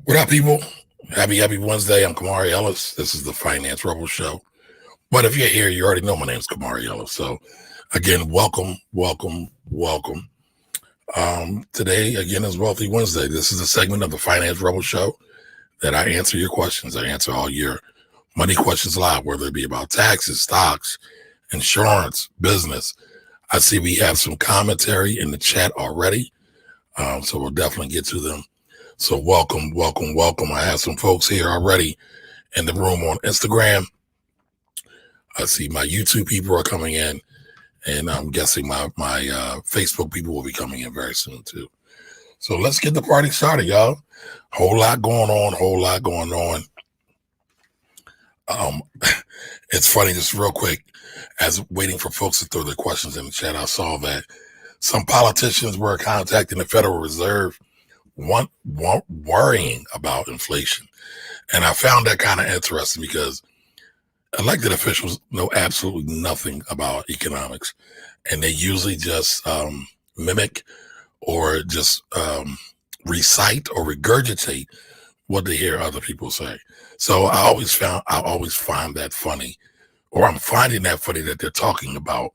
What up, people? Happy Wednesday. I'm Kamari Ellis. This is the Finance Rebel Show. But if you're here, you already know my name's Kamari Ellis. So, again, welcome. Today, again, is Wealthy Wednesday. This is a segment of the Finance Rebel Show that I answer your questions. I answer all your money questions live, whether it be about taxes, stocks, insurance, business. I see we have some commentary in the chat already, so we'll definitely get to them. So welcome. I have some folks here already in the room on Instagram. I see my YouTube people are coming in, and I'm guessing my Facebook people will be coming in very soon too. So let's get the party started, y'all. Whole lot going on. It's funny, just real quick, as waiting for folks to throw their questions in the chat, I saw that some politicians were contacting the Federal Reserve worrying about inflation. And I found that kind of interesting because elected officials know absolutely nothing about economics, and they usually just mimic or just recite or regurgitate what they hear other people say. So I always find that funny, or I'm finding that funny that they're talking about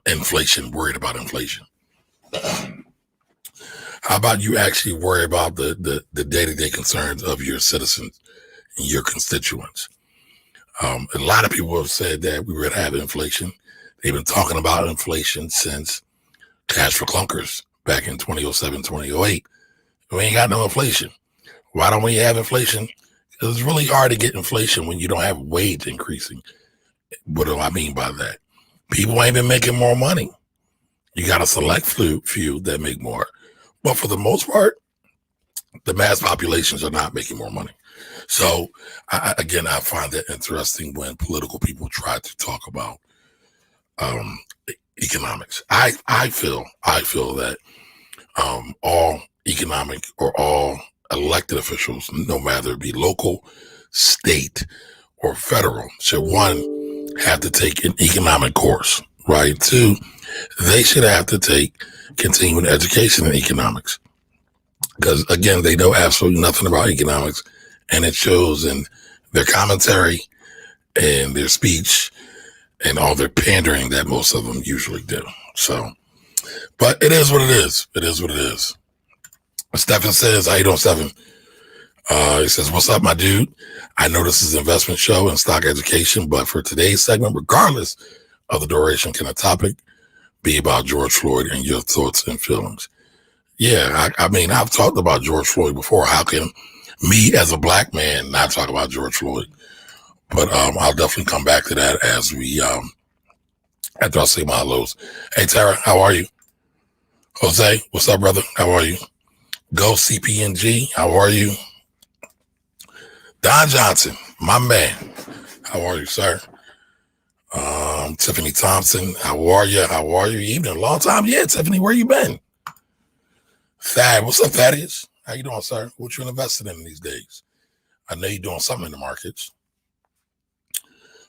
inflation, worried about inflation. How about you actually worry about the day-to-day concerns of your citizens and your constituents? A lot of people have said that we would have inflation. They've been talking about inflation since Cash for Clunkers back in 2007, 2008. We ain't got no inflation. Why don't we have inflation? Because it's really hard to get inflation when you don't have wage increasing. What do I mean by that? People ain't been making more money. You got a select few that make more. But for the most part, the mass populations are not making more money. So, I find that interesting when political people try to talk about economics. I feel that all economic or all elected officials, no matter it be local, state, or federal, should one have to take an economic course, right? Two, they should have to take continuing education in economics, because again, they know absolutely nothing about economics, and it shows in their commentary and their speech and all their pandering that most of them usually do. So, but it is what it is. Stephen says, how you doing, Stephen? He says, what's up, my dude? I know this is an investment show and stock education, but for today's segment, regardless of the duration, can a topic be about George Floyd and your thoughts and feelings? Yeah, I mean, I've talked about George Floyd before. How can me as a black man not talk about George Floyd? But I'll definitely come back to that as we, after I say my hellos. Hey, Tara, how are you? Jose, what's up, brother? How are you? Go CPNG, how are you? Don Johnson, my man, how are you, sir? Tiffany Thompson, how are you? You been a long time? Yeah, Tiffany, where you been? Thad, what's up, Thaddeus? How you doing, sir? What you invested in these days? I know you're doing something in the markets.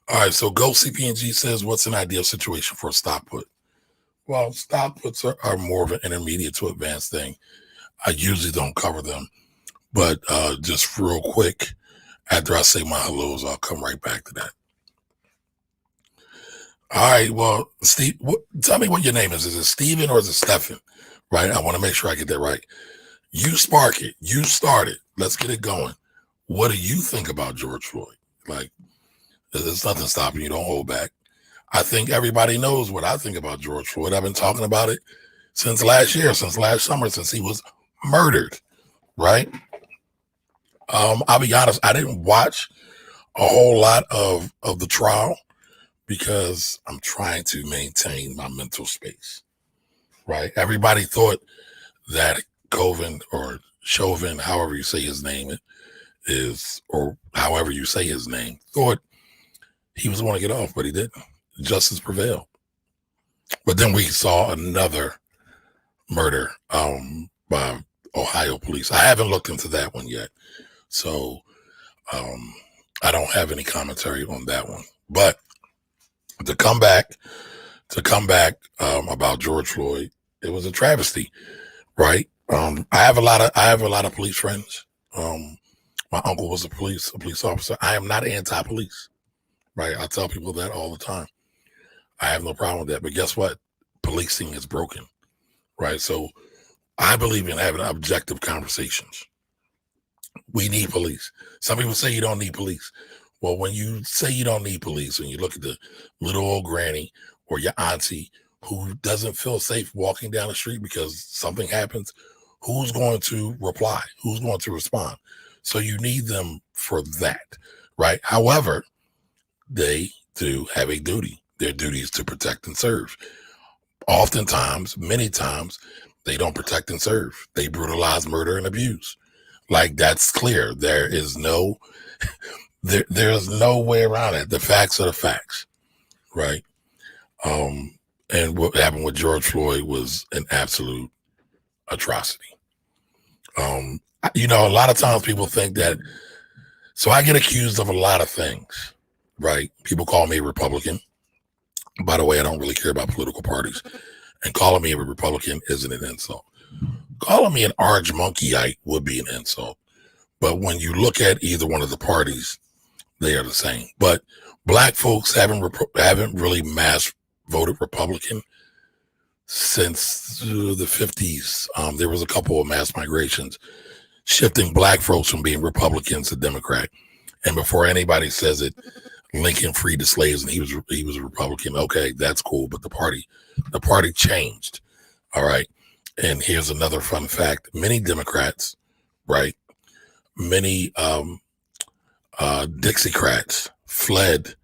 All right, so Go CPNG says, what's an ideal situation for a stock put? Well, stock puts are more of an intermediate to advanced thing. I usually don't cover them, but just real quick, after I say my hellos, I'll come right back to that. All right, well, Steve, tell me what your name is. Is it Steven or is it Stephen? Right, I want to make sure I get that right. You spark it. You start it. Let's get it going. What do you think about George Floyd? Like, there's nothing stopping you. Don't hold back. I think everybody knows what I think about George Floyd. I've been talking about it since last year, since last summer, since he was murdered, right? I'll be honest, I didn't watch a whole lot of the trial because I'm trying to maintain my mental space, right? Everybody thought that Chauvin, however you say his name is, or however you say his name, thought he was going to get off, but he didn't. Justice prevailed. But then we saw another murder by Ohio police. I haven't looked into that one yet, so I don't have any commentary on that one. But to come back about George Floyd, it was a travesty, right? I have a lot of police friends, My uncle was a police officer. I am not anti-police, right? I tell people that all the time. I have no problem with that. But guess what? Policing is broken, right? So I believe in having objective conversations. We need police. Some people say you don't need police. Well, when you say you don't need police, when you look at the little old granny or your auntie who doesn't feel safe walking down the street because something happens, who's going to reply? Who's going to respond? So you need them for that, right? However, they do have a duty. Their duty is to protect and serve. Oftentimes, many times, they don't protect and serve. They brutalize, murder, and abuse. Like, that's clear. There's no way around it. The facts are the facts, right? And what happened with George Floyd was an absolute atrocity. A lot of times people think that, so I get accused of a lot of things, right? People call me a Republican. By the way, I don't really care about political parties. And calling me a Republican isn't an insult. Calling me an orange monkeyite would be an insult. But when you look at either one of the parties, they are the same. But black folks haven't really mass voted Republican since the 50s. There was a couple of mass migrations shifting black folks from being Republicans to Democrat. And before anybody says it, Lincoln freed the slaves and he was a Republican. Okay, that's cool. But the party changed. All right. And here's another fun fact. Many Democrats, right? Many Dixiecrats fled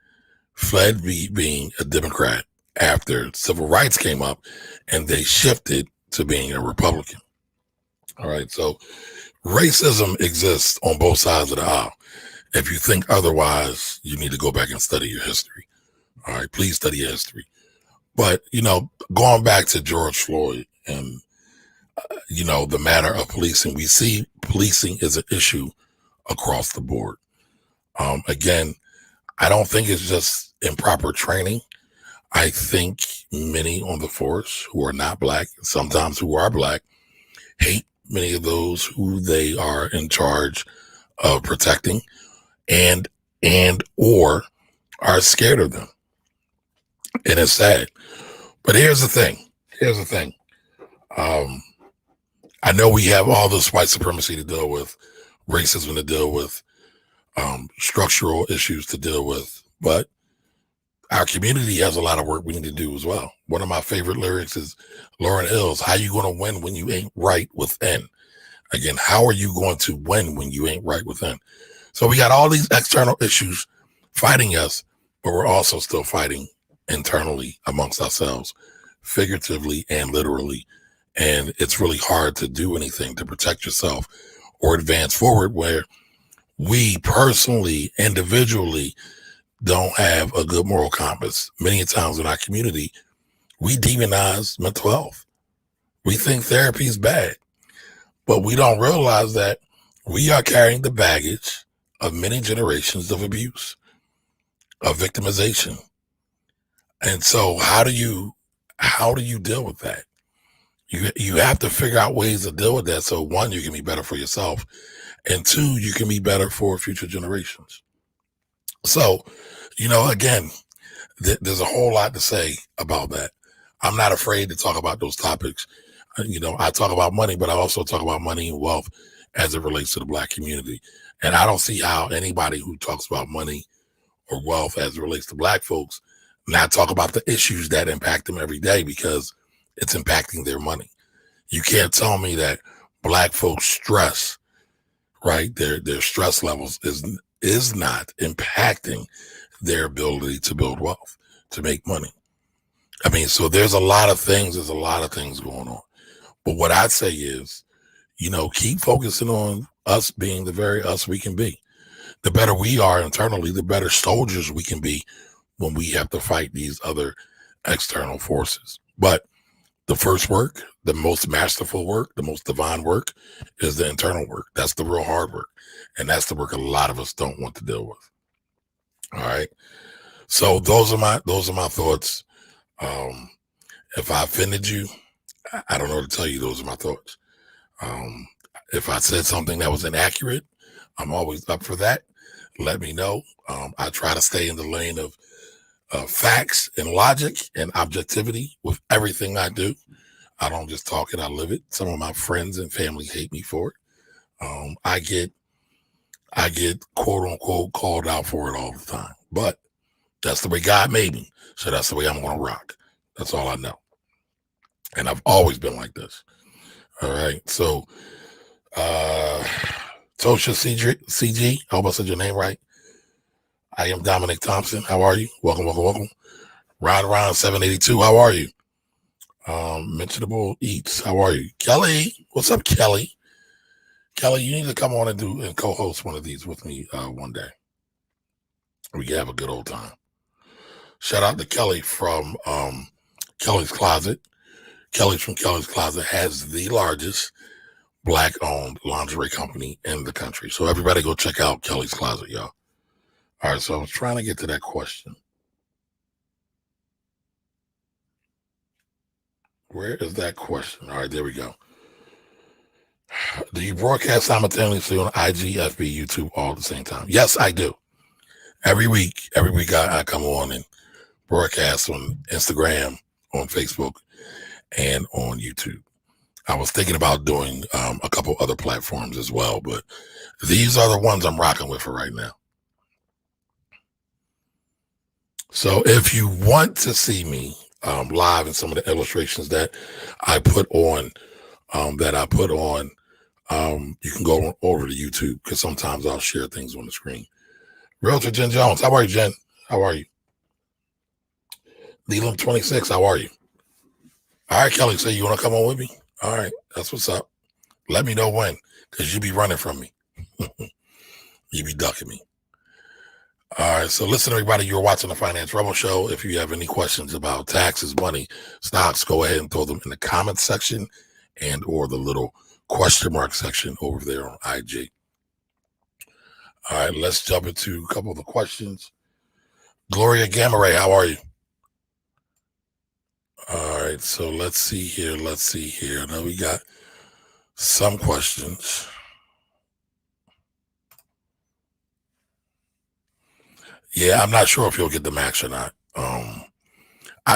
being a Democrat after civil rights came up, and they shifted to being a Republican. All right. So racism exists on both sides of the aisle. If you think otherwise, you need to go back and study your history. All right. Please study your history. But, going back to George Floyd and, the matter of policing, we see policing is an issue across the board. Again, I don't think it's just improper training. I think many on the force who are not black, sometimes who are black, hate many of those who they are in charge of protecting and or are scared of them. And it's sad. But here's the thing. I know we have all this white supremacy to deal with, racism to deal with, structural issues to deal with, but our community has a lot of work we need to do as well. One of my favorite lyrics is Lauryn Hill's, "How you going to win when you ain't right within?" Again, how are you going to win when you ain't right within? So we got all these external issues fighting us, but we're also still fighting internally amongst ourselves, figuratively and literally. And it's really hard to do anything to protect yourself or advance forward where we personally, individually, don't have a good moral compass. Many times in our community, we demonize mental health. We think therapy is bad, but we don't realize that we are carrying the baggage of many generations of abuse, of victimization. And so how do you deal with that? You have to figure out ways to deal with that. So one, you can be better for yourself, and two, you can be better for future generations. So, again, there's a whole lot to say about that. I'm not afraid to talk about those topics. I talk about money, but I also talk about money and wealth as it relates to the black community. And I don't see how anybody who talks about money or wealth as it relates to black folks not talk about the issues that impact them every day, because it's impacting their money. You can't tell me that black folks stress, right? Their stress levels is not impacting their ability to build wealth, to make money. I mean, so there's a lot of things going on. But what I'd say is, keep focusing on us being the very us we can be. The better we are internally, the better soldiers we can be when we have to fight these other external forces. But the first work, the most masterful work, the most divine work is the internal work. That's the real hard work. And that's the work a lot of us don't want to deal with. All right. So those are my thoughts. If I offended you, I don't know what to tell you. Those are my thoughts. If I said something that was inaccurate, I'm always up for that. Let me know. I try to stay in the lane of facts and logic and objectivity with everything I do. I don't just talk it, I live it. Some of my friends and family hate me for it. I get quote unquote called out for it all the time, but that's the way God made me. So that's the way I'm going to rock. That's all I know. And I've always been like this. All right. So, Tosha CG, I hope I said your name right. I am Dominic Thompson. How are you? Welcome, welcome, welcome. Ron 782. How are you? Mentionable Eats. How are you? Kelly. What's up, Kelly? Kelly, you need to come on and co-host one of these with me one day. We can have a good old time. Shout out to Kelly from Kelly's Closet. Kelly from Kelly's Closet has the largest Black-owned lingerie company in the country. So everybody go check out Kelly's Closet, y'all. All right, so I was trying to get to that question. Where is that question? All right, there we go. Do you broadcast simultaneously on IG, FB, YouTube all at the same time? Yes, I do. Every week I come on and broadcast on Instagram, on Facebook, and on YouTube. I was thinking about doing a couple other platforms as well, but these are the ones I'm rocking with for right now. So if you want to see me live in some of the illustrations that I put on, you can go over to YouTube because sometimes I'll share things on the screen. Realtor Jen Jones, how are you, Jen? How are you? Leland 26, how are you? All right, Kelly, so you want to come on with me? All right, that's what's up. Let me know when, because you be running from me. You be ducking me. All right, so listen, everybody, you're watching the Finance Rebel Show. If you have any questions about taxes, money, stocks, go ahead and throw them in the comments section and or the little question mark section over there on IG. All right, let's jump into a couple of the questions. Gloria Gamma Ray, how are you? All right, so let's see here. Now we got some questions. Yeah, I'm not sure if you'll get the max or not.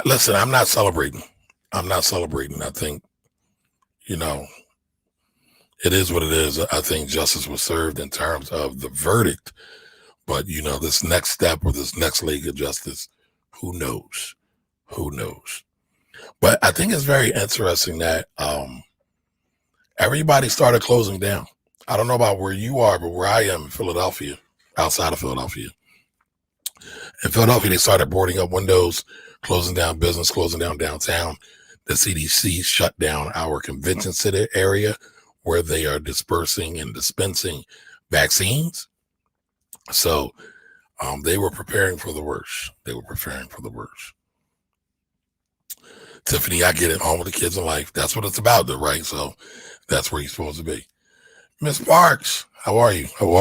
Listen, I'm not celebrating. I think, it is what it is. I think justice was served in terms of the verdict. But, this next step or this next leg of justice, who knows? But I think it's very interesting that everybody started closing down. I don't know about where you are, but where I am in Philadelphia, outside of Philadelphia. In Philadelphia, they started boarding up windows, closing down business, closing down downtown. The CDC shut down our convention center area where they are dispersing and dispensing vaccines. So they were preparing for the worst. Tiffany, I get it. Home with the kids in life. That's what it's about, though, right? So that's where you're supposed to be. Miss Parks, how are you? All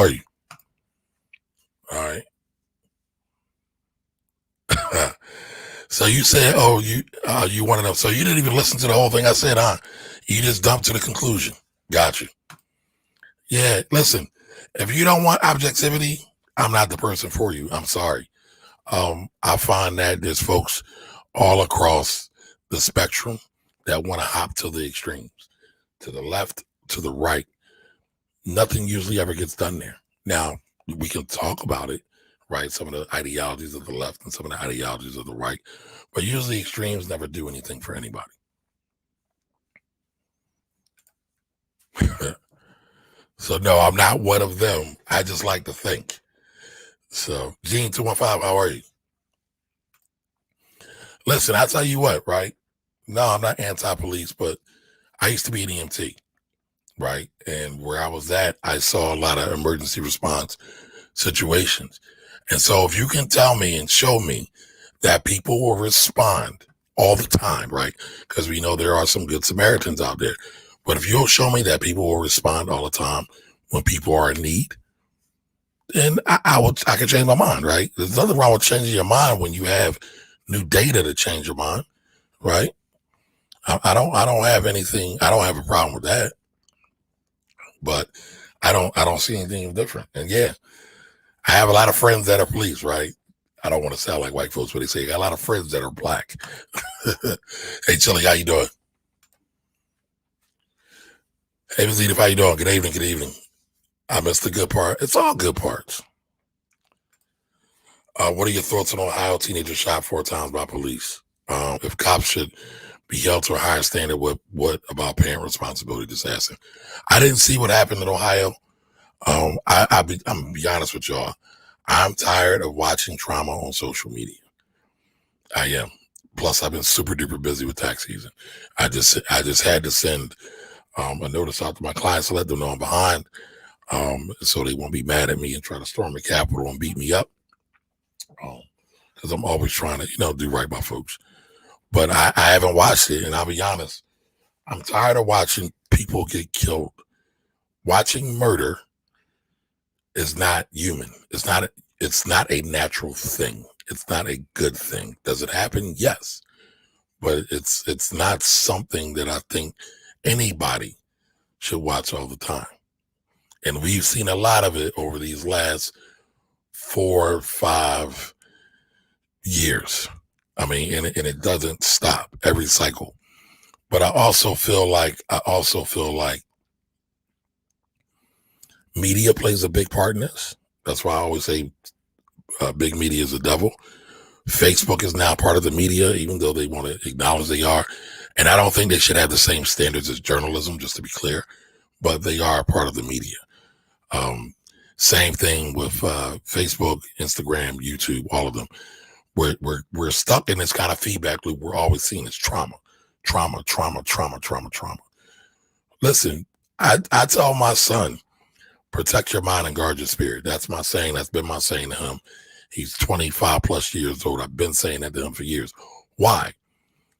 right. So you said, you want to know. So you didn't even listen to the whole thing I said, huh? You just jumped to the conclusion. Got you. Yeah, listen, if you don't want objectivity, I'm not the person for you. I'm sorry. I find that there's folks all across the spectrum that want to hop to the extremes, to the left, to the right. Nothing usually ever gets done there. Now, we can talk about it, right? Some of the ideologies of the left and some of the ideologies of the right, but usually extremes never do anything for anybody. So no, I'm not one of them. I just like to think. So Gene 215, how are you? Listen, I'll tell you what, right? No, I'm not anti-police, but I used to be an EMT, right? And where I was at, I saw a lot of emergency response situations. And so if you can tell me and show me that people will respond all the time, right? Because we know there are some good Samaritans out there. But if you'll show me that people will respond all the time when people are in need, then I can change my mind, right? There's nothing wrong with changing your mind when you have new data to change your mind, right? I don't have anything. I don't have a problem with that. but I don't see anything different. And yeah, I have a lot of friends that are police, right? I don't want to sound like white folks, but they say I got a lot of friends that are black. Hey, Chili, how you doing? Hey, Ms. Edith, how you doing? Good evening, good evening. I missed the good part. It's all good parts. What are your thoughts on Ohio teenager shot 4 times by police? If cops should be held to a higher standard, what about parent responsibility? Just asking. I didn't see what happened in Ohio. I'm gonna be honest with y'all. I'm tired of watching trauma on social media. I am. Plus, I've been super duper busy with tax season. I just had to send a notice out to my clients to let them know I'm behind, so they won't be mad at me and try to storm the Capitol and beat me up. Because I'm always trying to, do right by folks. But I haven't watched it, and I'll be honest. I'm tired of watching people get killed. Watching murder is not human. It's not a natural thing. It's not a good thing. Does it happen? Yes. But it's not something that I think anybody should watch all the time. And we've seen a lot of it over these last 4 or 5 years. I mean, and it doesn't stop every cycle. But I also feel like media plays a big part in this. That's why I always say big media is the devil. Facebook is now part of the media, even though they want to acknowledge they are. And I don't think they should have the same standards as journalism, just to be clear, but they are part of the media. Same thing with Facebook, Instagram, YouTube, all of them. We're stuck in this kind of feedback loop. We're always seeing this trauma. Listen, I tell my son, protect your mind and guard your spirit. That's my saying. That's been my saying to him. He's 25 plus years old. I've been saying that to him for years. Why?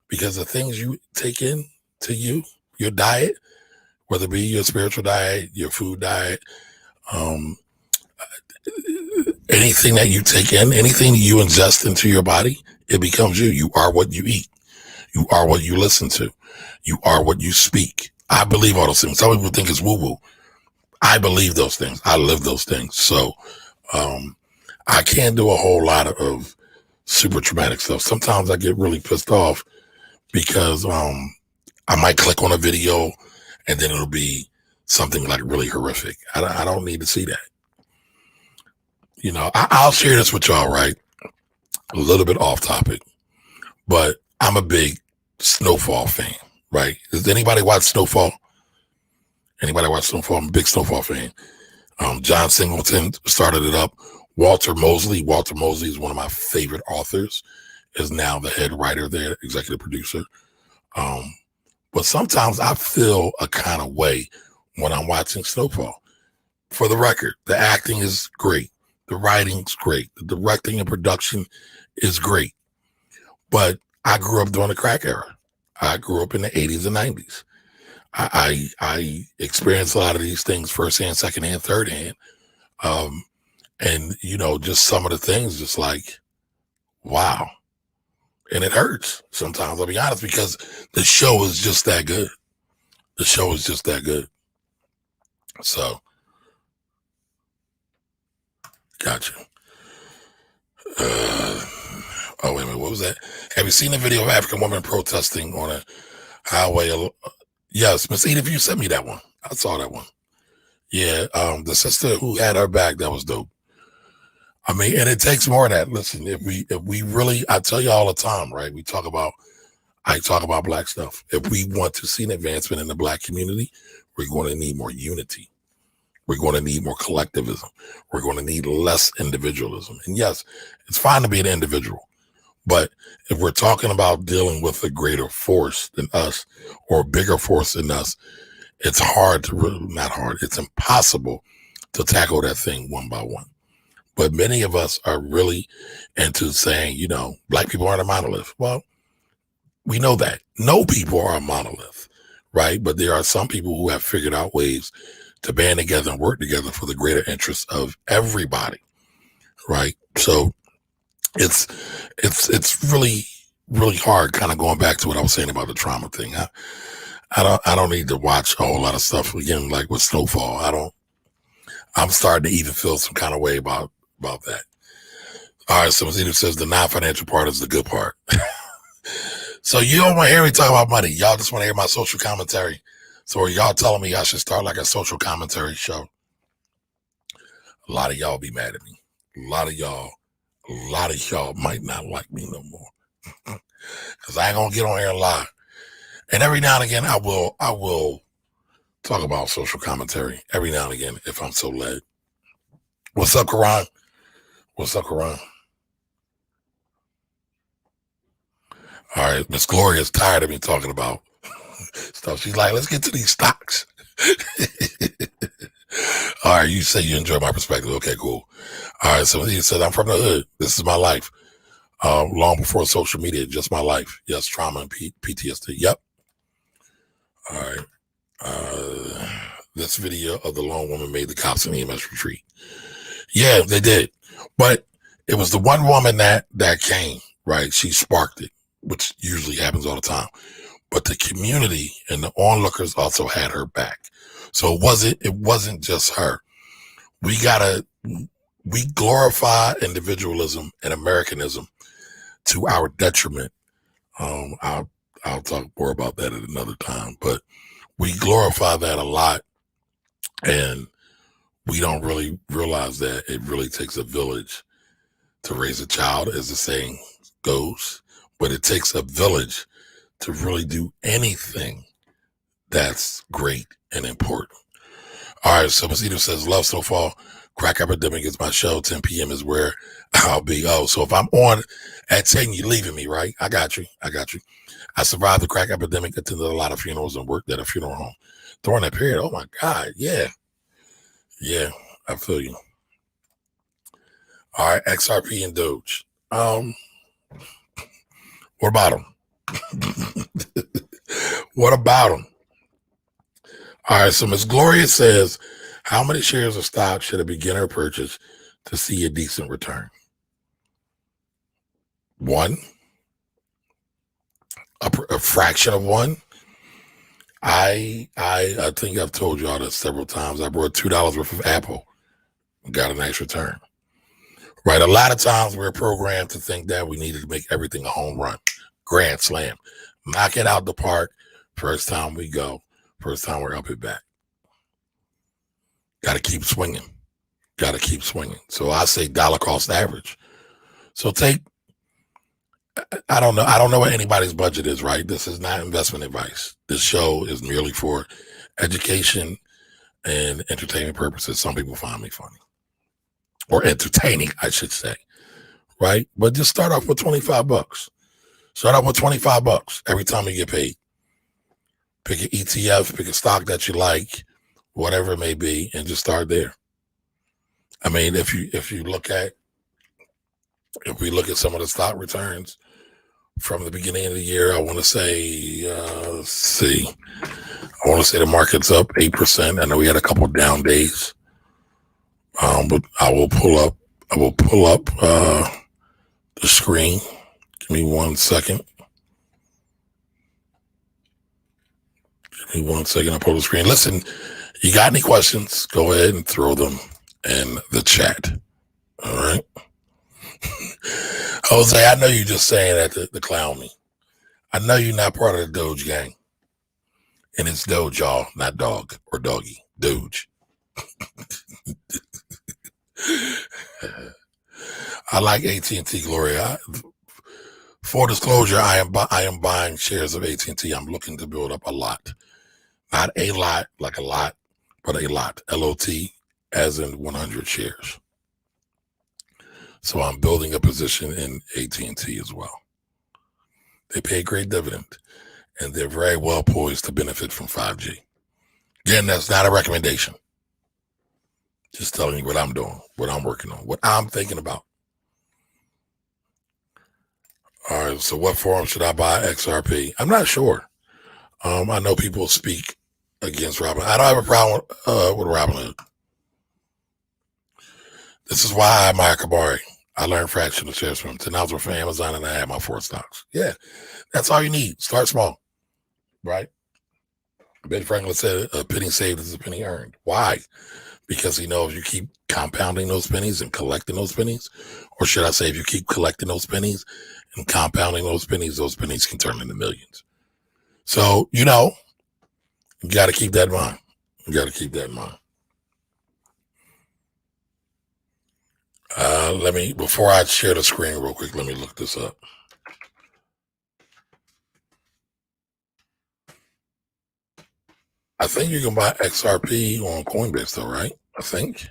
Because the things you take in to you, your diet, whether it be your spiritual diet, your food diet, anything that you take in, anything you ingest into your body, it becomes you. You are what you eat. You are what you listen to. You are what you speak. I believe all those things. Some people think it's woo-woo. I believe those things. I live those things. So I can't do a whole lot of super traumatic stuff. Sometimes I get really pissed off because I might click on a video and then it'll be something like really horrific. I don't need to see that. I'll share this with y'all, right? A little bit off topic, but I'm a big Snowfall fan, right? Does anybody watch Snowfall? Anybody watch Snowfall? I'm a big Snowfall fan. John Singleton started it up. Walter Mosley is one of my favorite authors, is now the head writer there, executive producer. But sometimes I feel a kind of way when I'm watching Snowfall. For the record, the acting is great. The writing's great. The directing and production is great. But I grew up during the crack era. I grew up in the 80s and 90s. I experienced a lot of these things firsthand, secondhand, thirdhand. And, just some of the things, just like, wow. And it hurts sometimes, I'll be honest, because the show is just that good. The show is just that good. So, gotcha. Oh, wait a minute. What was that? Have you seen the video of African woman protesting on a highway? Yes, Miss Edith, you sent me that one. I saw that one. Yeah, the sister who had her back, that was dope. I mean, and it takes more of that. Listen, if we really, I tell you all the time, right? I talk about black stuff. If we want to see an advancement in the black community, we're going to need more unity. We're going to need more collectivism. We're going to need less individualism. And yes, it's fine to be an individual, but if we're talking about dealing with a greater force than us or a bigger force than us, it's it's impossible to tackle that thing one by one. But many of us are really into saying, black people aren't a monolith. Well, we know that. No people are a monolith, right? But there are some people who have figured out ways to band together and work together for the greater interest of everybody, right? So it's really, really hard, kind of going back to what I was saying about the trauma thing. I don't need to watch a whole lot of stuff again, like with Snowfall. I'm starting to even feel some kind of way about that. All right, so Zeno says the non-financial part is the good part. So you don't want to hear me talk about money. Y'all just want to hear my social commentary. So are y'all telling me I should start like a social commentary show? A lot of y'all be mad at me. A lot of y'all might not like me no more. Because I ain't gonna get on here and lie. And every now and again I will talk about social commentary. Every now and again, if I'm so led. What's up, Karan? What's up, Karan? All right, Miss Gloria's tired of me talking about stuff. She's like, let's get to these stocks. All right, you say you enjoy my perspective. Okay, cool. All right, so he said, I'm from the hood. This is my life. Long before social media, just my life. Yes, trauma and PTSD. Yep. All right. This video of the lone woman made the cops and EMS retreat. Yeah, they did. But it was the one woman that came, right? She sparked it, which usually happens all the time. But the community and the onlookers also had her back. So it wasn't just her. We glorify individualism and Americanism to our detriment. I'll talk more about that at another time, but we glorify that a lot, and we don't really realize that it really takes a village to raise a child, as the saying goes, but it takes a village to really do anything that's great and important. All right, so Masito says, love Snowfall. Crack Epidemic is my show. 10 p.m. is where I'll be. Oh, so if I'm on at 10, you're leaving me, right? I got you. I survived the crack epidemic, attended a lot of funerals, and worked at a funeral home during that period. Oh, my God. Yeah. Yeah, I feel you. All right, XRP and Doge. What about them? What about them? All right, so Miss Gloria says, how many shares of stock should a beginner purchase to see a decent return? One? A fraction of one? I think I've told you all this several times. I bought $2 worth of Apple and got a nice return. Right? A lot of times we're programmed to think that we needed to make everything a home run, grand slam, knock it out the park. First time we go, first time we're up it back. Got to keep swinging. So I say dollar cost average. So I don't know what anybody's budget is, right? This is not investment advice. This show is merely for education and entertainment purposes. Some people find me funny. Or entertaining, I should say. Right? But just start off with $25. Start off with $25 every time you get paid. Pick an ETF, pick a stock that you like, whatever it may be, and just start there. I mean, if we look at some of the stock returns from the beginning of the year, I want to say, the market's up 8%. I know we had a couple down days, but I will pull up the screen. Give me 1 second. I'll pull the screen. Listen, you got any questions? Go ahead and throw them in the chat. All right. Jose, I know you're just saying that to clown me. I know you're not part of the Doge gang. And it's Doge, y'all, not dog or doggy. Doge. I like AT&T, Gloria. Full disclosure, I am buying shares of AT&T. I'm looking to build up a lot. Not a lot, like a lot, but a lot. LOT, as in 100 shares. So I'm building a position in AT&T as well. They pay a great dividend, and they're very well poised to benefit from 5G. Again, that's not a recommendation. Just telling you what I'm doing, what I'm working on, what I'm thinking about. All right, so what forum should I buy XRP? I'm not sure. I know people speak against Robinhood. I don't have a problem with Robinhood. This is why I admire Kabari. I learned fractional shares from him. $10 worth from Amazon, and I had my 4 stocks. Yeah, that's all you need. Start small, right? Ben Franklin said a penny saved is a penny earned. Why? Because he knows you keep compounding those pennies and collecting those pennies, or should I say, if you keep collecting those pennies and compounding those pennies can turn into millions. So, you got to keep that in mind. You got to keep that in mind. Before I share the screen real quick, let me look this up. I think you can buy XRP on Coinbase though, right? I think.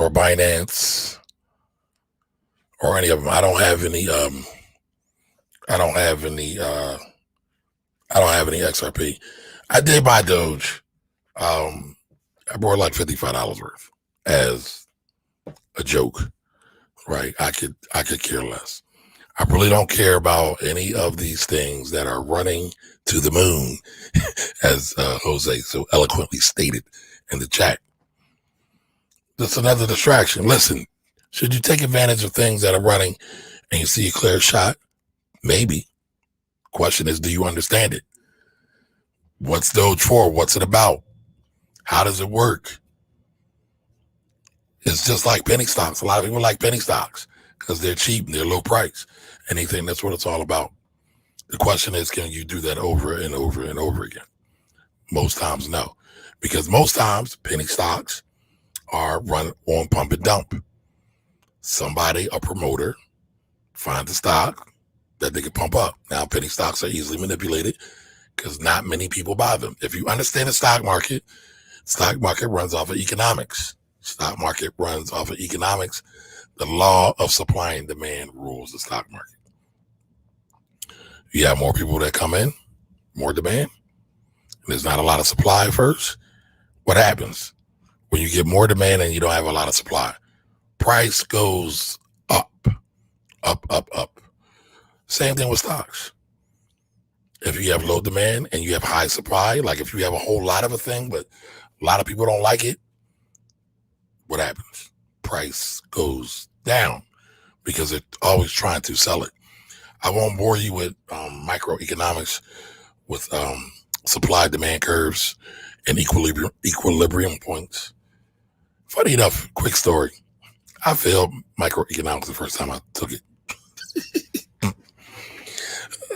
Or Binance or any of them. I don't have any I don't have any XRP. I did buy Doge. I bought like $55 worth as a joke, right? I could care less. I really don't care about any of these things that are running to the moon, as Jose so eloquently stated in the chat. That's another distraction. Listen, should you take advantage of things that are running and you see a clear shot? Maybe. Question is, do you understand it? What's Doge for? What's it about? How does it work? It's just like penny stocks. A lot of people like penny stocks because they're cheap and they're low price. And they think that's what it's all about. The question is, can you do that over and over and over again? Most times, no. Because most times, penny stocks are run on pump and dump. Somebody, a promoter, finds a stock that they can pump up. Now, penny stocks are easily manipulated because not many people buy them. If you understand the stock market runs off of economics. Stock market runs off of economics. The law of supply and demand rules the stock market. You have more people that come in, more demand. There's not a lot of supply first. What happens when you get more demand and you don't have a lot of supply? Price goes up, up, up, up. Same thing with stocks. If you have low demand and you have high supply, like if you have a whole lot of a thing, but a lot of people don't like it, what happens? Price goes down because they're always trying to sell it. I won't bore you with microeconomics, with supply demand curves and equilibrium points. Funny enough, quick story. I failed microeconomics the first time I took it.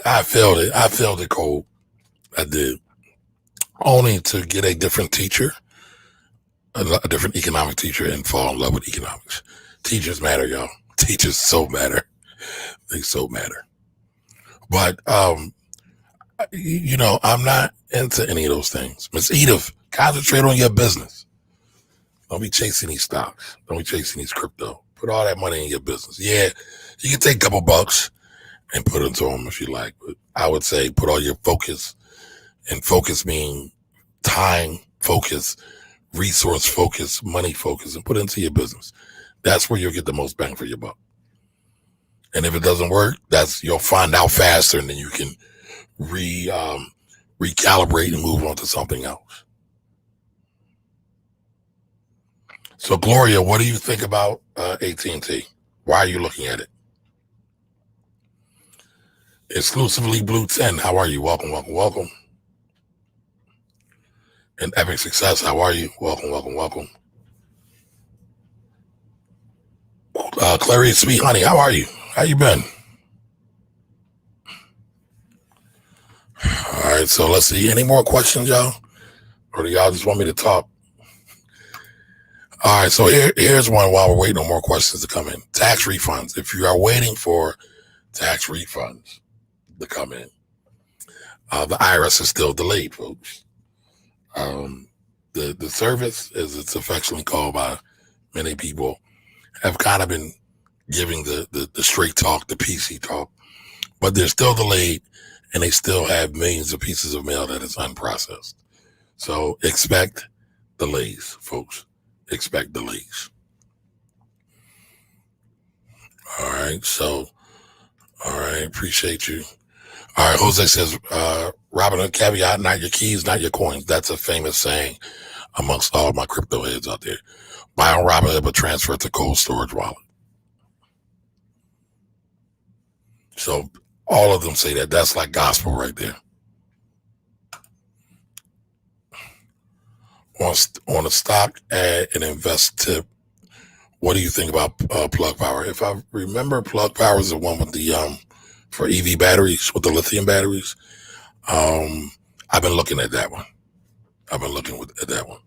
I failed it. I failed it cold. I did. Only to get a different teacher, a different economic teacher, and fall in love with economics. Teachers matter, y'all. Teachers so matter. They so matter. But, I'm not into any of those things. Ms. Edith, concentrate on your business. Don't be chasing these stocks. Don't be chasing these crypto. Put all that money in your business. Yeah, you can take a couple bucks and put into them if you like. But I would say put all your focus, and focus mean time focus, resource focus, money focus, and put it into your business. That's where you'll get the most bang for your buck. And if it doesn't work, you'll find out faster, and then you can recalibrate and move on to something else. So, Gloria, what do you think about AT&T? Why are you looking at it? Exclusively Blue 10, how are you? Welcome, welcome, welcome. And Epic Success, how are you? Welcome, welcome, welcome. Clary Sweet Honey, how are you? How you been? All right, so let's see. Any more questions, y'all? Or do y'all just want me to talk? All right, so here's one while we're waiting on more questions to come in. Tax refunds. If you are waiting for tax refunds to come in, the IRS is still delayed, folks. The service, as it's affectionately called by many people, have kind of been giving the straight talk, the PC talk, but they're still delayed, and they still have millions of pieces of mail that is unprocessed. So expect delays, folks. Expect delays. All right. So, all right. Appreciate you. All right. Jose says, Robinhood caveat, not your keys, not your coins. That's a famous saying amongst all my crypto heads out there. Buy on Robinhood, but transfer to cold storage wallet. So All of them say that. That's like gospel right there. On a stock ad and invest tip, what do you think about Plug Power? If I remember, Plug Power is the one with the for EV batteries, with the lithium batteries. I've been looking at that one. At that one.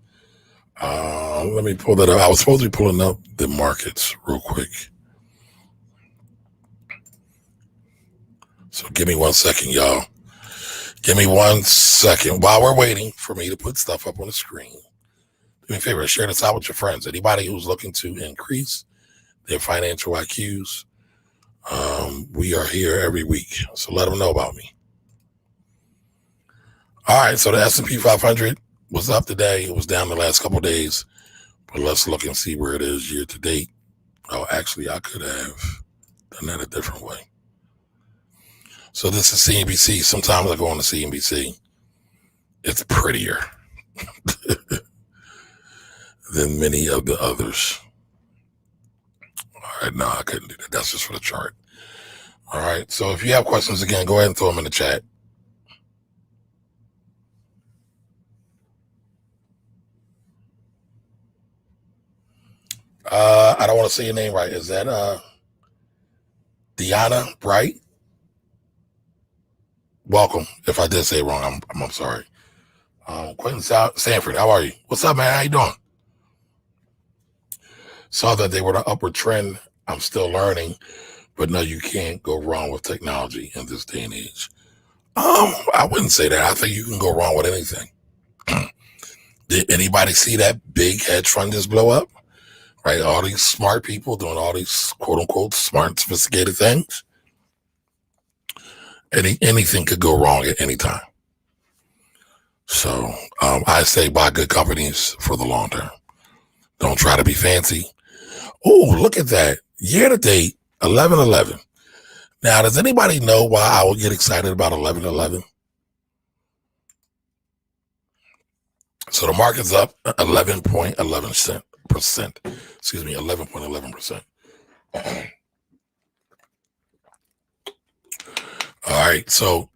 Let me pull that up. I was supposed to be pulling up the markets real quick. So give me 1 second, y'all. Give me 1 second while we're waiting for me to put stuff up on the screen. Do me a favor, share this out with your friends. Anybody who's looking to increase their financial IQs, we are here every week. So let them know about me. All right, so the S&P 500 was up today. It was down the last couple of days. But let's look and see where it is year to date. Oh, actually, I could have done that a different way. So this is CNBC. Sometimes I go on to CNBC. It's prettier than many of the others. All right, no, I couldn't do that. That's just for the chart. All right, so if you have questions, again, go ahead and throw them in the chat. I don't want to say your name right. Is that Deanna Bright? Welcome. If I did say it wrong, I'm sorry. Quentin Sanford, how are you? What's up, man? How you doing? Saw that they were the upward trend. I'm still learning, but no, you can't go wrong with technology in this day and age. I wouldn't say that. I think you can go wrong with anything. Did anybody see that big hedge fund just blow up? Right? All these smart people doing all these quote unquote smart, sophisticated things. Anything could go wrong at any time. So I say buy good companies for the long term. Don't try to be fancy. Oh, look at that. Year to date, 11/11. Now, does anybody know why I would get excited about 11/11? So the market's up 11.11%. Excuse me, 11.11%. All right, so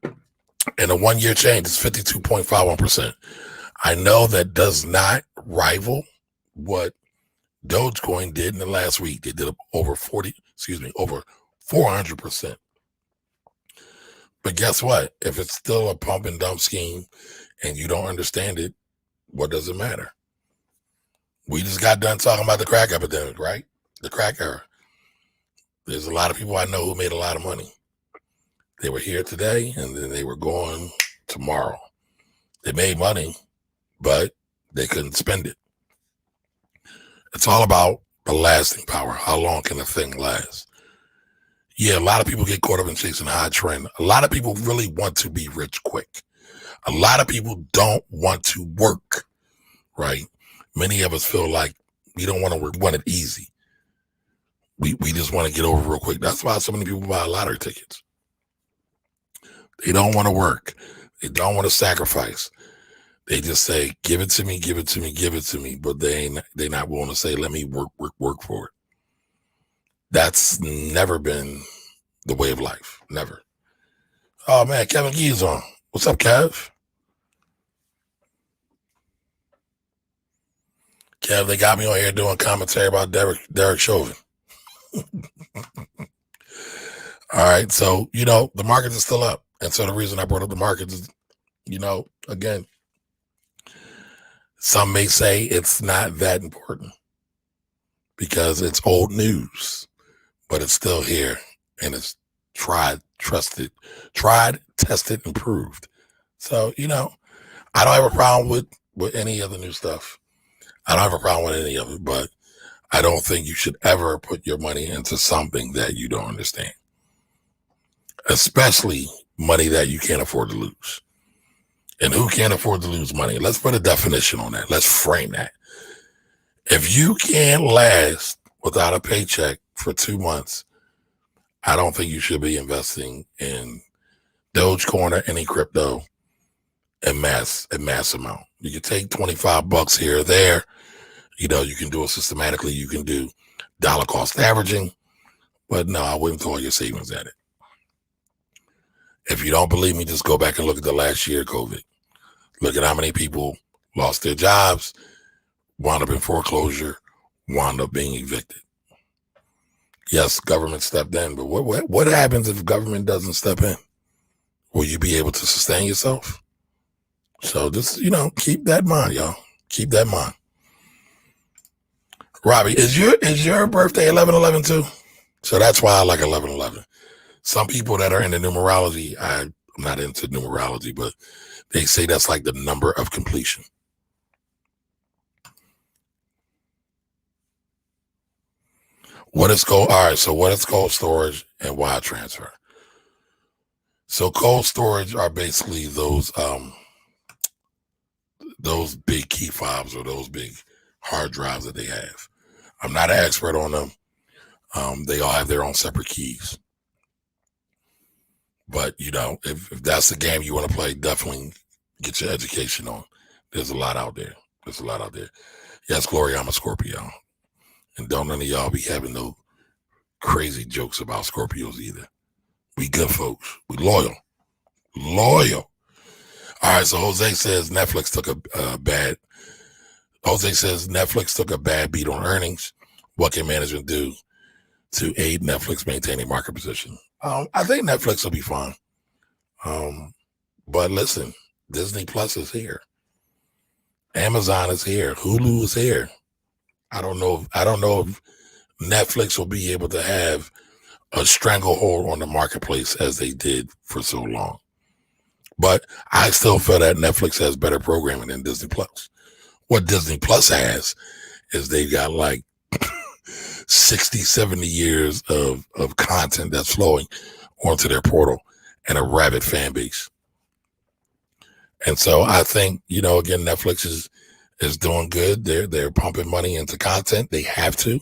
in a 1 year change, it's 52.51%. I know that does not rival what Dogecoin did in the last week. They did over 400%. But guess what? If it's still a pump and dump scheme and you don't understand it, what does it matter? We just got done talking about the crack epidemic, right? The crack era. There's a lot of people I know who made a lot of money. They were here today and then they were going tomorrow. They made money, but they couldn't spend it. It's all about the lasting power. How long can a thing last? Yeah, a lot of people get caught up in chasing a high trend. A lot of people really want to be rich quick. A lot of people don't want to work, right? Many of us feel like we don't want to work, want it easy. We just want to get over real quick. That's why so many people buy lottery tickets. They don't want to work. They don't want to sacrifice. They just say, give it to me, give it to me, give it to me. But they're not willing to say, let me work for it. That's never been the way of life. Never. Oh, man, Kevin Gee's on. What's up, Kev? Kev, they got me on here doing commentary about Derek Chauvin. All right, so, the markets are still up. And so the reason I brought up the markets is, again, some may say it's not that important because it's old news, but it's still here and it's tried, tested, and proved. So, I don't have a problem with any of the new stuff. I don't have a problem with any of it, but I don't think you should ever put your money into something that you don't understand, especially money that you can't afford to lose. And who can't afford to lose money? Let's put a definition on that. Let's frame that. If you can't last without a paycheck for 2 months, I don't think you should be investing in Dogecoin or any crypto in mass amount. You can take $25 here or there. You can do it systematically. You can do dollar cost averaging. But no, I wouldn't throw your savings at it. If you don't believe me, just go back and look at the last year of COVID. Look at how many people lost their jobs, wound up in foreclosure, wound up being evicted. Yes, government stepped in, but what happens if government doesn't step in? Will you be able to sustain yourself? So just, keep that in mind, y'all. Keep that in mind. Robbie, is your birthday 11/11 too? So that's why I like 11/11. Some people that are into numerology, I'm not into numerology, but they say that's like the number of completion. What is cold? All right, so what is cold storage and wire transfer? So cold storage are basically those big key fobs or those big hard drives that they have. I'm not an expert on them. They all have their own separate keys. But, if that's the game you want to play, definitely get your education on. There's a lot out there. Yes, Gloria, I'm a Scorpio. And don't none of y'all be having no crazy jokes about Scorpios either. We good folks. We loyal. All right, so Jose says Netflix took a bad beat on earnings. What can management do to aid Netflix maintaining market position? I think Netflix will be fine. But listen, Disney Plus is here. Amazon is here. Hulu is here. I don't know if Netflix will be able to have a stranglehold on the marketplace as they did for so long. But I still feel that Netflix has better programming than Disney Plus. What Disney Plus has is they've got like 60, 70 years of content that's flowing onto their portal and a rabid fan base. And so I think, again, Netflix is doing good. They're pumping money into content. They have to.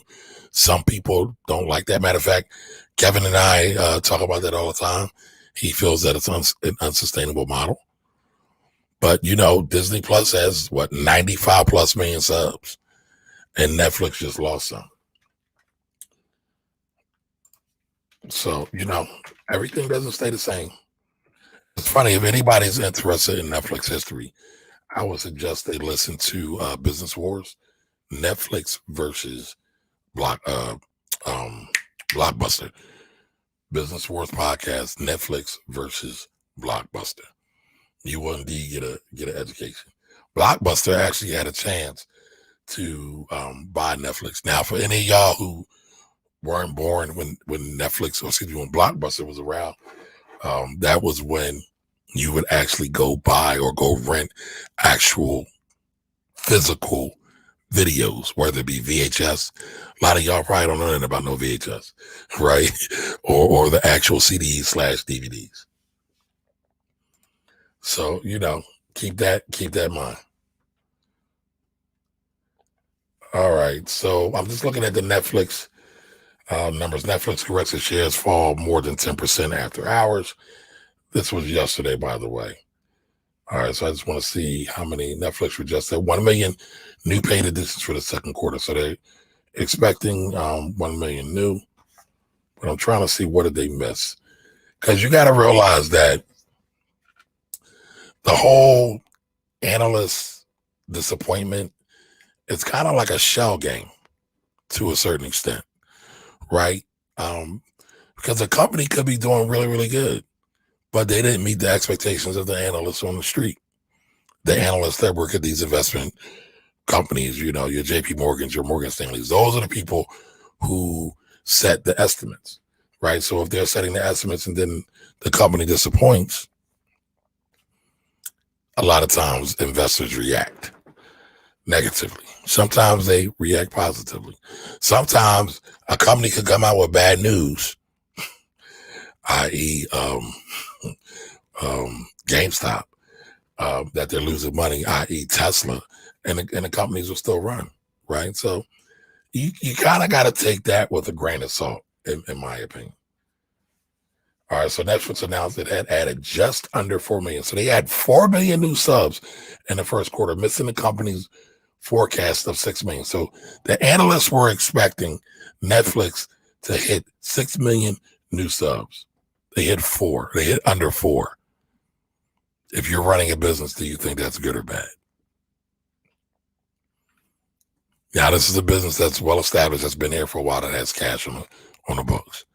Some people don't like that. Matter of fact, Kevin and I talk about that all the time. He feels that it's an unsustainable model. But, Disney Plus has, 95 plus million subs. And Netflix just lost some. So, everything doesn't stay the same. It's funny, if anybody's interested in Netflix history, I would suggest they listen to Business Wars, Netflix versus Blockbuster. Business Wars podcast, Netflix versus Blockbuster. You will indeed get an education. Blockbuster actually had a chance to buy Netflix. Now, for any of y'all who weren't born when Netflix, when Blockbuster was around, that was when you would actually go buy or go rent actual physical videos, whether it be VHS. A lot of y'all probably don't know anything about no VHS, right? or the actual CDs/DVDs. So, keep that in mind. All right. So I'm just looking at the Netflix numbers. Netflix corrects its shares fall more than 10% after hours. This was yesterday, by the way. All right. So I just want to see how many Netflix registered 1 million new paid additions for the second quarter. So they're expecting 1 million new. But I'm trying to see, what did they miss? Because you got to realize that the whole analyst disappointment, it's kind of like a shell game to a certain extent, right? Because the company could be doing really, really good, but they didn't meet the expectations of the analysts on the street. The analysts that work at these investment companies, your JP Morgans, your Morgan Stanleys, those are the people who set the estimates, right? So if they're setting the estimates and then the company disappoints, a lot of times investors react negatively. Sometimes they react positively. Sometimes a company could come out with bad news, i.e. GameStop, that they're losing money, i.e. Tesla, and the companies will still run, right? So you kind of got to take that with a grain of salt, in my opinion. All right, so Netflix announced it had added just under 4 million. So they had 4 million new subs in the first quarter, missing the company's forecast of 6 million. So the analysts were expecting Netflix to hit 6 million new subs. They hit 4. They hit under 4. If you're running a business, do you think that's good or bad? Now, this is a business that's well established, that's been here for a while, that has cash on the books.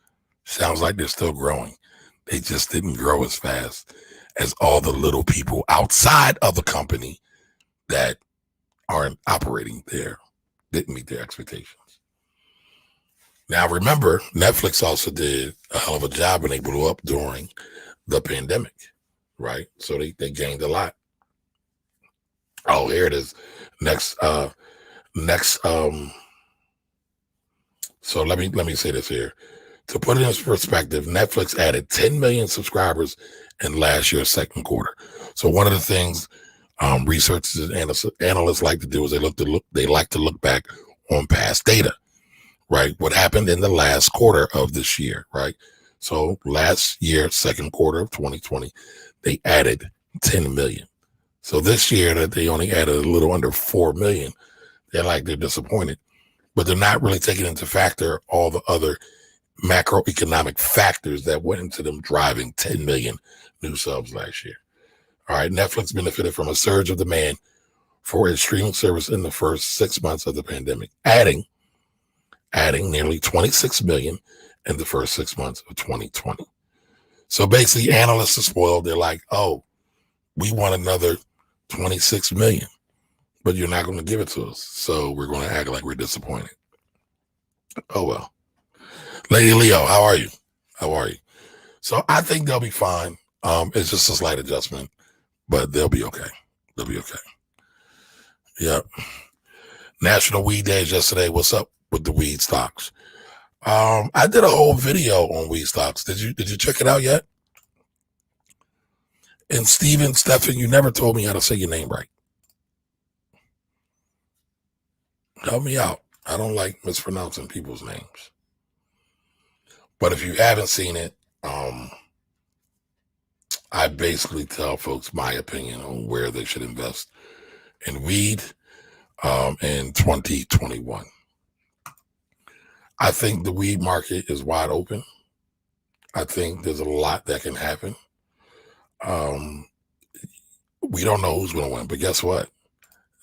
Sounds like they're still growing. They just didn't grow as fast as all the little people outside of the company that aren't operating there, didn't meet their expectations. Now, remember, Netflix also did a hell of a job and they blew up during the pandemic, right? So they gained a lot. Oh, here it is. Next, so let me say this here. To put it in perspective, Netflix added 10 million subscribers in last year's second quarter. So one of the things researchers and analysts like to do is they like to look back on past data, right? What happened in the last quarter of this year, right? So last year, second quarter of 2020, they added 10 million. So this year that they only added a little under 4 million, they're disappointed, but they're not really taking into factor all the other macroeconomic factors that went into them driving 10 million new subs last year. All right, Netflix benefited from a surge of demand for its streaming service in the first 6 months of the pandemic, adding nearly 26 million in the first 6 months of 2020. So basically, analysts are spoiled. They're like, oh, we want another 26 million, but you're not going to give it to us. So we're going to act like we're disappointed. Oh, well. Lady Leo, how are you? So I think they'll be fine. It's just a slight adjustment, but they'll be okay. Yep. National Weed Day is yesterday. What's up with the weed stocks? I did a whole video on weed stocks. Did you check it out yet? And Stephen, you never told me how to say your name right. Help me out. I don't like mispronouncing people's names. But if you haven't seen it, I basically tell folks my opinion on where they should invest in weed in 2021. I think the weed market is wide open. I think there's a lot that can happen. We don't know who's going to win, but guess what?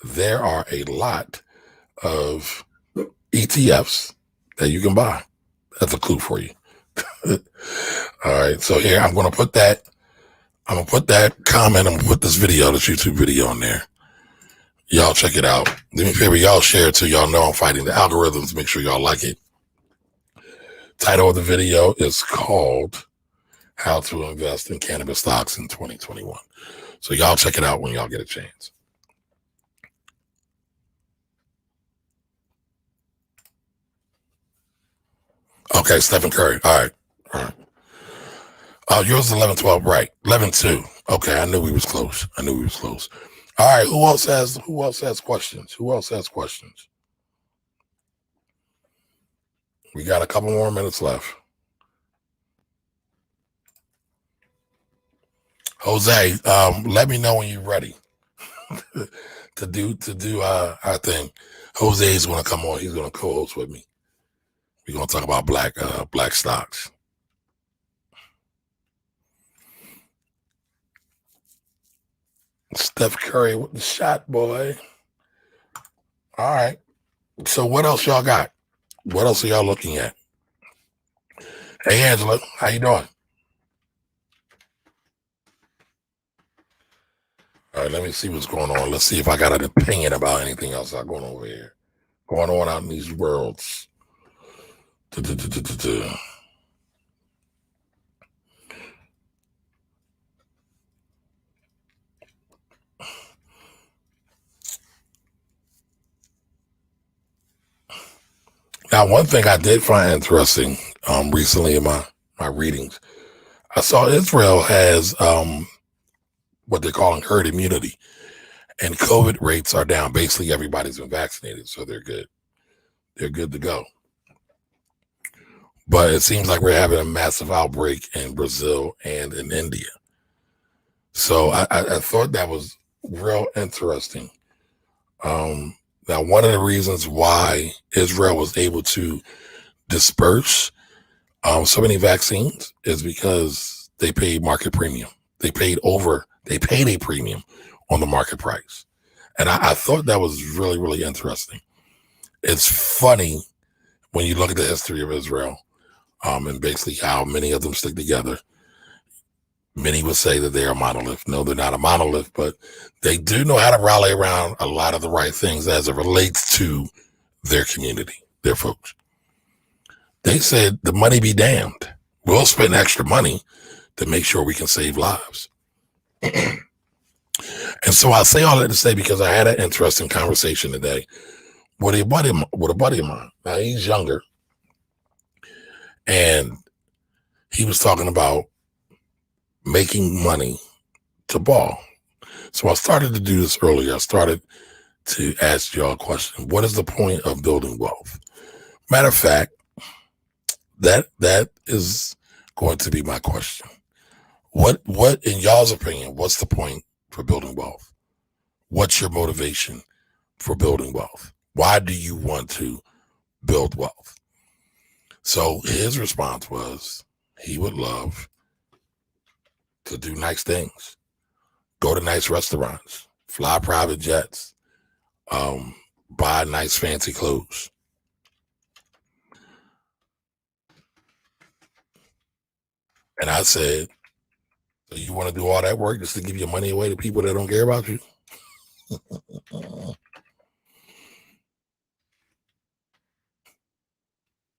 There are a lot of ETFs that you can buy. That's a clue for you. All right. So here, I'm going to put that comment. I'm going to put this YouTube video in there. Y'all check it out. Do me a favor. Y'all share it too. Y'all know I'm fighting the algorithms. Make sure y'all like it. Title of the video is called How to Invest in Cannabis Stocks in 2021. So y'all check it out when y'all get a chance. Okay, Stephen Curry. All right. Yours is 11-12, right? 11-2. Okay, I knew we was close. All right, who else has questions? We got a couple more minutes left. Jose, let me know when you're ready to do our thing. Jose is going to come on. He's going to co-host with me. We're going to talk about black stocks. Steph Curry with the shot, boy. All right. So what else y'all got? What else are y'all looking at? Hey, Angela, how you doing? All right, let me see what's going on. Let's see if I got an opinion about anything else that's going over here. Going on out in these worlds. Now, one thing I did find interesting recently in my readings, I saw Israel has what they're calling herd immunity, and COVID rates are down. Basically, everybody's been vaccinated, so they're good. They're good to go. But it seems like we're having a massive outbreak in Brazil and in India. So I thought that was real interesting. Now, one of the reasons why Israel was able to disperse So many vaccines is because they paid market premium. They paid a premium on the market price. And I thought that was really, really interesting. It's funny when you look at the history of Israel, and basically how many of them stick together. Many would say that they are a monolith. No, they're not a monolith, but they do know how to rally around a lot of the right things as it relates to their community, their folks. They said the money be damned. We'll spend extra money to make sure we can save lives. And so I say all that to say because I had an interesting conversation today with a buddy of mine. Now he's younger, and he was talking about making money to ball. So I started to do this earlier. I started to ask y'all a question. What is the point of building wealth? Matter of fact, that is going to be my question. What in y'all's opinion, what's the point for building wealth? What's your motivation for building wealth? Why do you want to build wealth? So his response was he would love to do nice things, go to nice restaurants, fly private jets, buy nice fancy clothes. And I said, so you want to do all that work just to give your money away to people that don't care about you?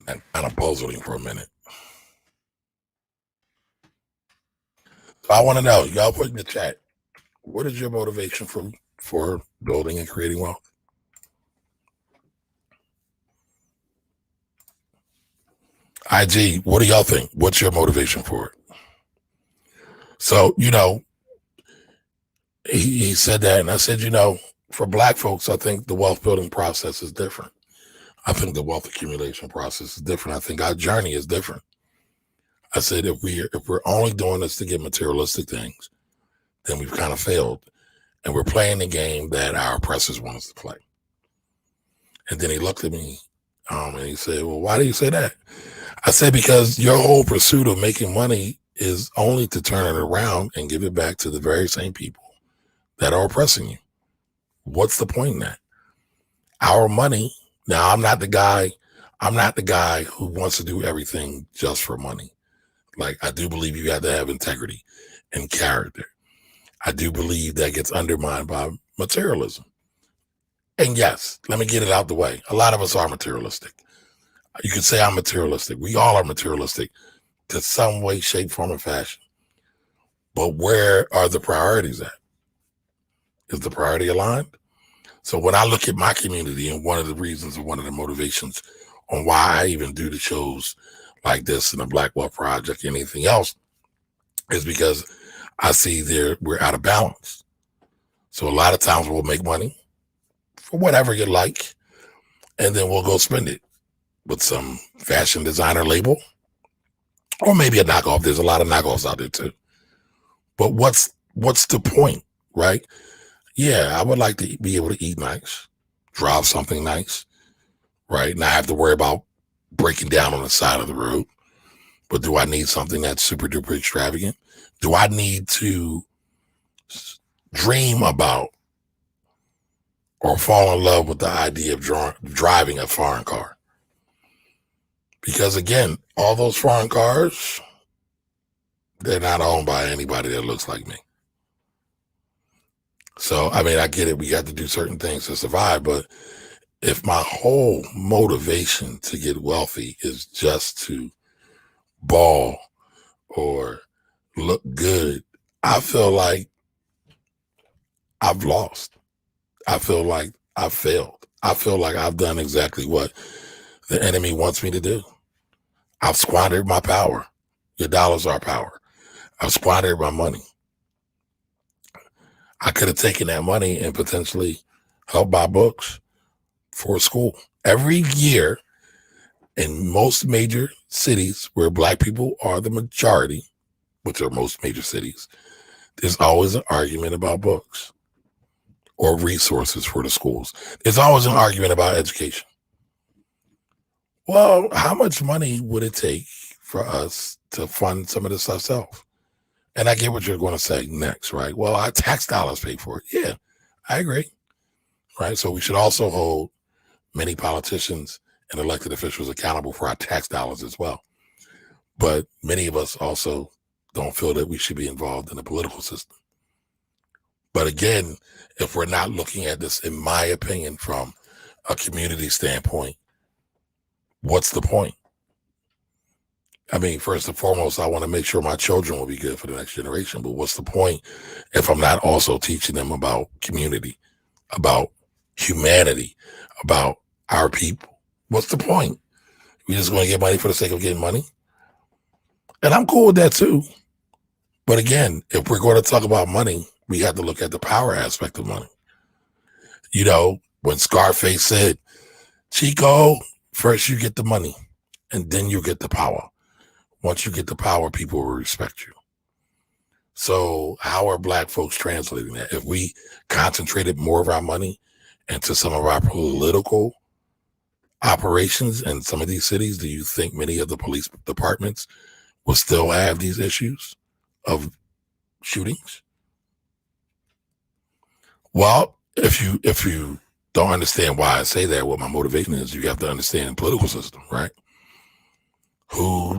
That kind of puzzled him for a minute. So I want to know, y'all put in the chat, what is your motivation for building and creating wealth? IG, what do y'all think? What's your motivation for it? So, he said that, and I said, for Black folks, I think the wealth building process is different. I think the wealth accumulation process is different. I think our journey is different. I said, if we're only doing this to get materialistic things, then we've kind of failed, and we're playing the game that our oppressors want us to play. And then he looked at me, and he said, well, why do you say that? I said, because your whole pursuit of making money is only to turn it around and give it back to the very same people that are oppressing you. What's the point in that? Our money. Now, I'm not the guy who wants to do everything just for money. Like, I do believe you have to have integrity and character. I do believe that gets undermined by materialism. And yes, let me get it out the way. A lot of us are materialistic. You could say I'm materialistic. We all are materialistic to some way, shape, form, and fashion. But where are the priorities at? Is the priority aligned? So when I look at my community, and one of the motivations on why I even do the shows like this and the Black Wealth Project, anything else, is because I see we're out of balance. So a lot of times we'll make money for whatever you like, and then we'll go spend it with some fashion designer label, or maybe a knockoff. There's a lot of knockoffs out there too. But what's the point, right? Yeah, I would like to be able to eat nice, drive something nice, right? Not have to worry about breaking down on the side of the road. But do I need something that's super duper extravagant? Do I need to dream about or fall in love with the idea of driving a foreign car? Because again, all those foreign cars, they're not owned by anybody that looks like me. So, I mean, I get it. We got to do certain things to survive. But if my whole motivation to get wealthy is just to ball or look good, I feel like I've lost. I feel like I've failed. I feel like I've done exactly what the enemy wants me to do. I've squandered my power. Your dollars are power. I've squandered my money. I could have taken that money and potentially helped buy books for a school. Every year in most major cities where Black people are the majority, which are most major cities, there's always an argument about books or resources for the schools. There's always an argument about education. Well, how much money would it take for us to fund some of this ourselves. And I get what you're going to say next, right? Well, our tax dollars pay for it. Yeah, I agree, right? So we should also hold many politicians and elected officials accountable for our tax dollars as well. But many of us also don't feel that we should be involved in the political system. But again, if we're not looking at this, in my opinion, from a community standpoint, what's the point? I mean, first and foremost, I want to make sure my children will be good for the next generation. But what's the point if I'm not also teaching them about community, about humanity, about our people? What's the point? We just going to get money for the sake of getting money? And I'm cool with that too. But again, if we're going to talk about money, we have to look at the power aspect of money. You know, when Scarface said, Chico, first you get the money and then you get the power. Once you get the power, people will respect you. So how are Black folks translating that? If we concentrated more of our money into some of our political operations in some of these cities, do you think many of the police departments will still have these issues of shootings? Well, if you don't understand why I say that, what my motivation is, you have to understand the political system, right? Who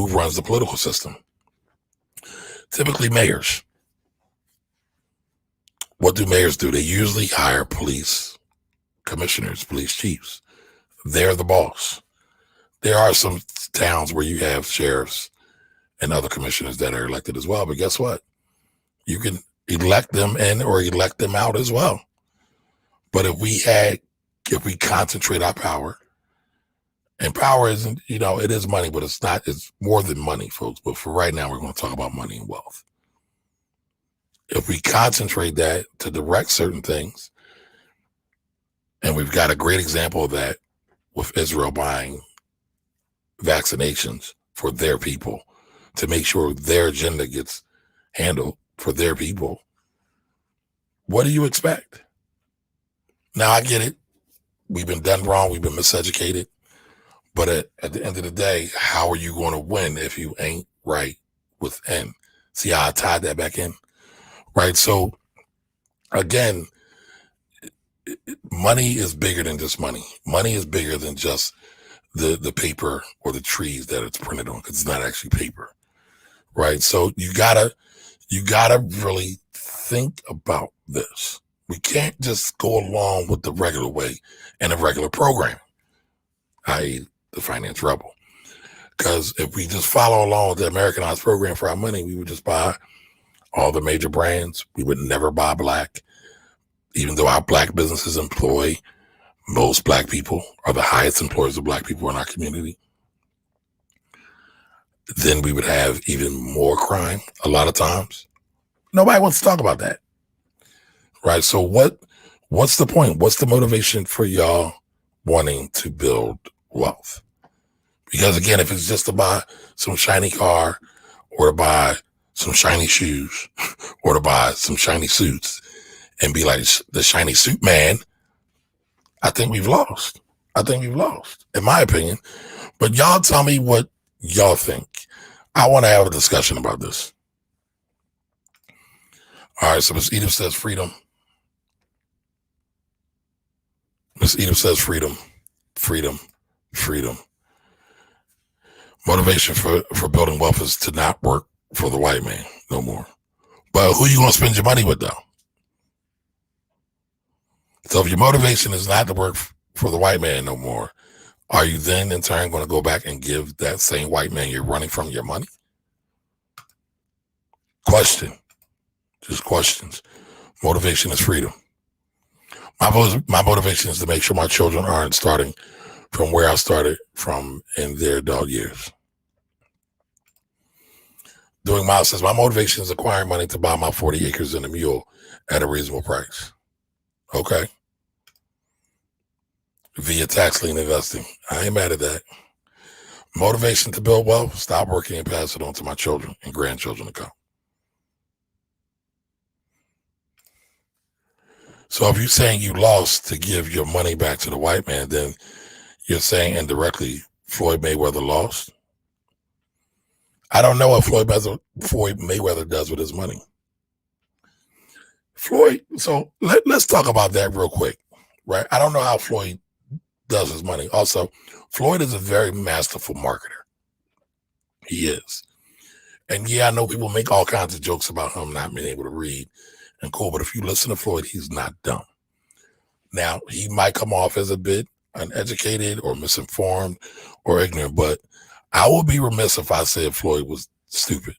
runs the political system? Typically mayors. What do mayors do? They usually hire police commissioners, police chiefs. They're the boss. There are some towns where you have sheriffs and other commissioners that are elected as well, but guess what? You can elect them in or elect them out as well. But if we concentrate our power, and power isn't, it is money, but it's more than money, folks. But for right now, we're going to talk about money and wealth. If we concentrate that to direct certain things, and we've got a great example of that with Israel buying vaccinations for their people to make sure their agenda gets handled for their people. What do you expect? Now, I get it. We've been done wrong. We've been miseducated. But at the end of the day, how are you going to win if you ain't right within? See how I tied that back in? Right? So, again, money is bigger than just money. Money is bigger than just the paper or the trees that it's printed on, because it's not actually paper. Right? So you gotta really think about this. We can't just go along with the regular way and a regular program, i.e. the Finance Rebel. Because if we just follow along with the Americanized program for our money, we would just buy all the major brands. We would never buy Black, even though our Black businesses employ most Black people, are the highest employers of Black people in our community. Then we would have even more crime a lot of times. Nobody wants to talk about that. Right? So what's the point? What's the motivation for y'all wanting to build wealth? Because again, if it's just to buy some shiny car or to buy some shiny shoes or to buy some shiny suits and be like the shiny suit man, I think we've lost. In my opinion. But y'all tell me what y'all think. I want to have a discussion about this. All right, so Ms. Edith says freedom. Ms. Edith says freedom. Motivation for building wealth is to not work for the white man no more. But who you going to spend your money with, though? So if your motivation is not to work for the white man no more, are you then in turn going to go back and give that same white man you're running from your money? Question. Just questions. Motivation is freedom. My motivation is to make sure my children aren't starting from where I started from in their adult years. Doing Miles says, my motivation is acquiring money to buy my 40 acres and a mule at a reasonable price. Okay. Via tax lien investing. I ain't mad at that. Motivation to build wealth, stop working and pass it on to my children and grandchildren to come. So if you're saying you lost to give your money back to the white man, then you're saying indirectly Floyd Mayweather lost. I don't know what Floyd Mayweather does with his money. Floyd, so let's talk about that real quick, right? I don't know how Floyd does his money. Also, Floyd is a very masterful marketer. He is. And yeah, I know people make all kinds of jokes about him not being able to read and cool, but if you listen to Floyd, he's not dumb. Now, he might come off as a bit uneducated or misinformed or ignorant, but I would be remiss if I said Floyd was stupid.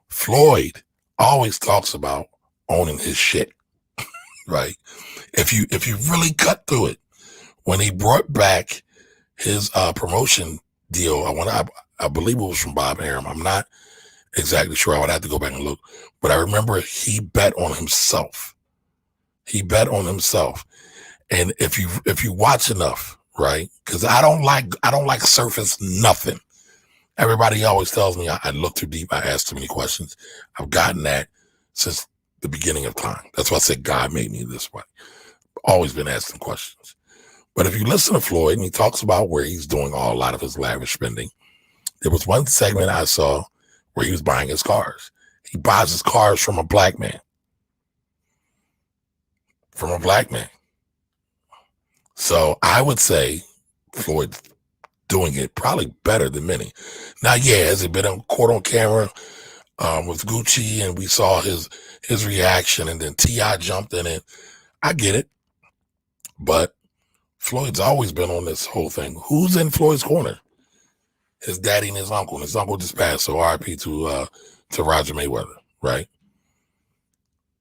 Floyd always talks about owning his shit, right? If you really cut through it, when he brought back his promotion deal, I believe it was from Bob Arum. I'm not exactly sure. I would have to go back and look, but I remember he bet on himself. He bet on himself, and if you watch enough, right? Because I don't like surface nothing. Everybody always tells me I look too deep. I ask too many questions. I've gotten that since the beginning of time. That's why I said God made me this way. Always been asking questions. But if you listen to Floyd, and he talks about where he's doing a lot of his lavish spending, there was one segment I saw where he was buying his cars. He buys his cars from a black man. From a black man. So I would say Floyd's doing it probably better than many. Now, yeah, has it been caught on camera with Gucci and we saw his reaction and then T.I. jumped in it? I get it. But Floyd's always been on this whole thing. Who's in Floyd's corner? His daddy and his uncle. And his uncle just passed, so RIP to Roger Mayweather, right?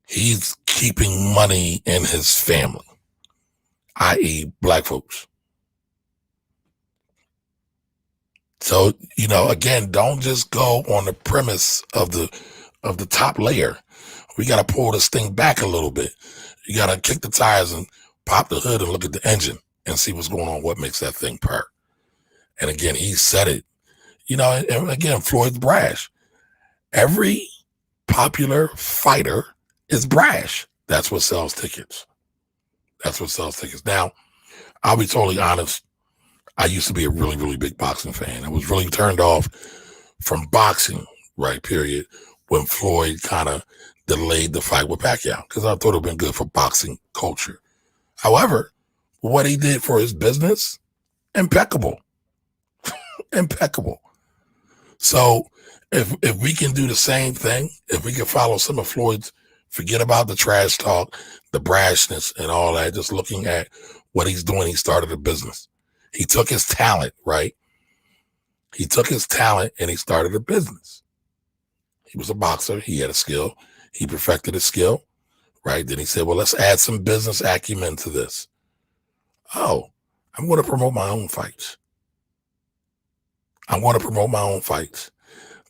He's keeping money in his family, i.e. black folks. So, again, don't just go on the premise of the top layer. We got to pull this thing back a little bit. You got to kick the tires and pop the hood and look at the engine and see what's going on, what makes that thing purr. And again, he said it. And again, Floyd's brash. Every popular fighter is brash. That's what sells tickets. Now, I'll be totally honest. I used to be a really, really big boxing fan. I was really turned off from boxing, right, period, when Floyd kind of delayed the fight with Pacquiao, because I thought it would have been good for boxing culture. However, what he did for his business, impeccable. Impeccable. So if we can do the same thing, if we can follow some of Floyd's, forget about the trash talk, the brashness and all that, just looking at what he's doing, he started a business. He took his talent, right? He took his talent and he started a business. He was a boxer. He had a skill. He perfected his skill, right? Then he said, well, let's add some business acumen to this. Oh, I'm going to promote my own fights.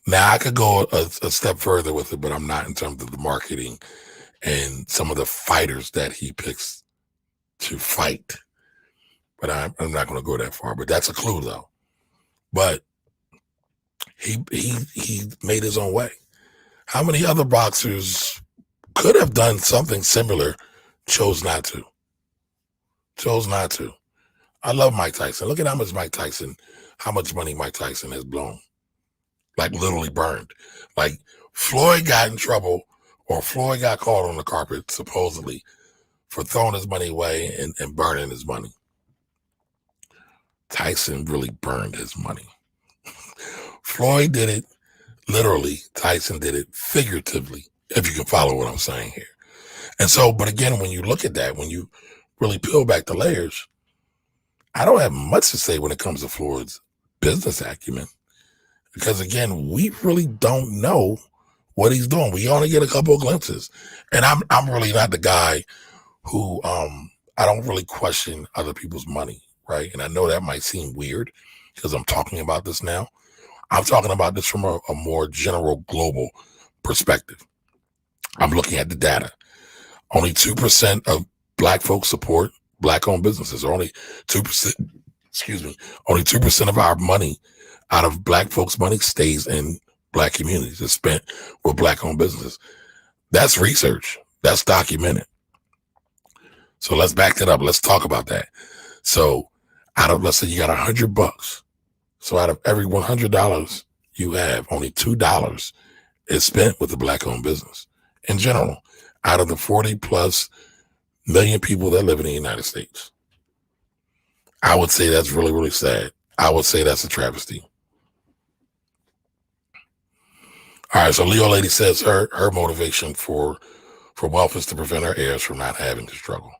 Now, I could go a step further with it, but I'm not in terms of the marketing and some of the fighters that he picks to fight. But I'm not going to go that far. But that's a clue, though. But he made his own way. How many other boxers could have done something similar, chose not to? I love Mike Tyson. Look at how much money Mike Tyson has blown. Like literally burned. Like Floyd got in trouble, or Floyd got caught on the carpet, supposedly, for throwing his money away and burning his money. Tyson really burned his money. Floyd did it literally. Tyson did it figuratively, if you can follow what I'm saying here. And so, but again, when you look at that, when you really peel back the layers, I don't have much to say when it comes to Floyd's business acumen. Because again, we really don't know what he's doing. We only get a couple of glimpses. And I'm really not the guy who I don't really question other people's money, right? And I know that might seem weird because I'm talking about this now. I'm talking about this from a more general global perspective. I'm looking at the data. Only 2% of black folks support black-owned businesses. Only 2%, only 2% of our money out of black folks' money stays in black communities. It's spent with black-owned businesses. That's research. That's documented. So let's back that up. Let's talk about that. So let's say you got $100. So out of every $100 you have, only $2 is spent with the Black-owned business in general, out of the 40 plus million people that live in the United States. I would say that's really, really sad. I would say that's a travesty. All right, so Leo Lady says her motivation for wealth is to prevent her heirs from not having to struggle.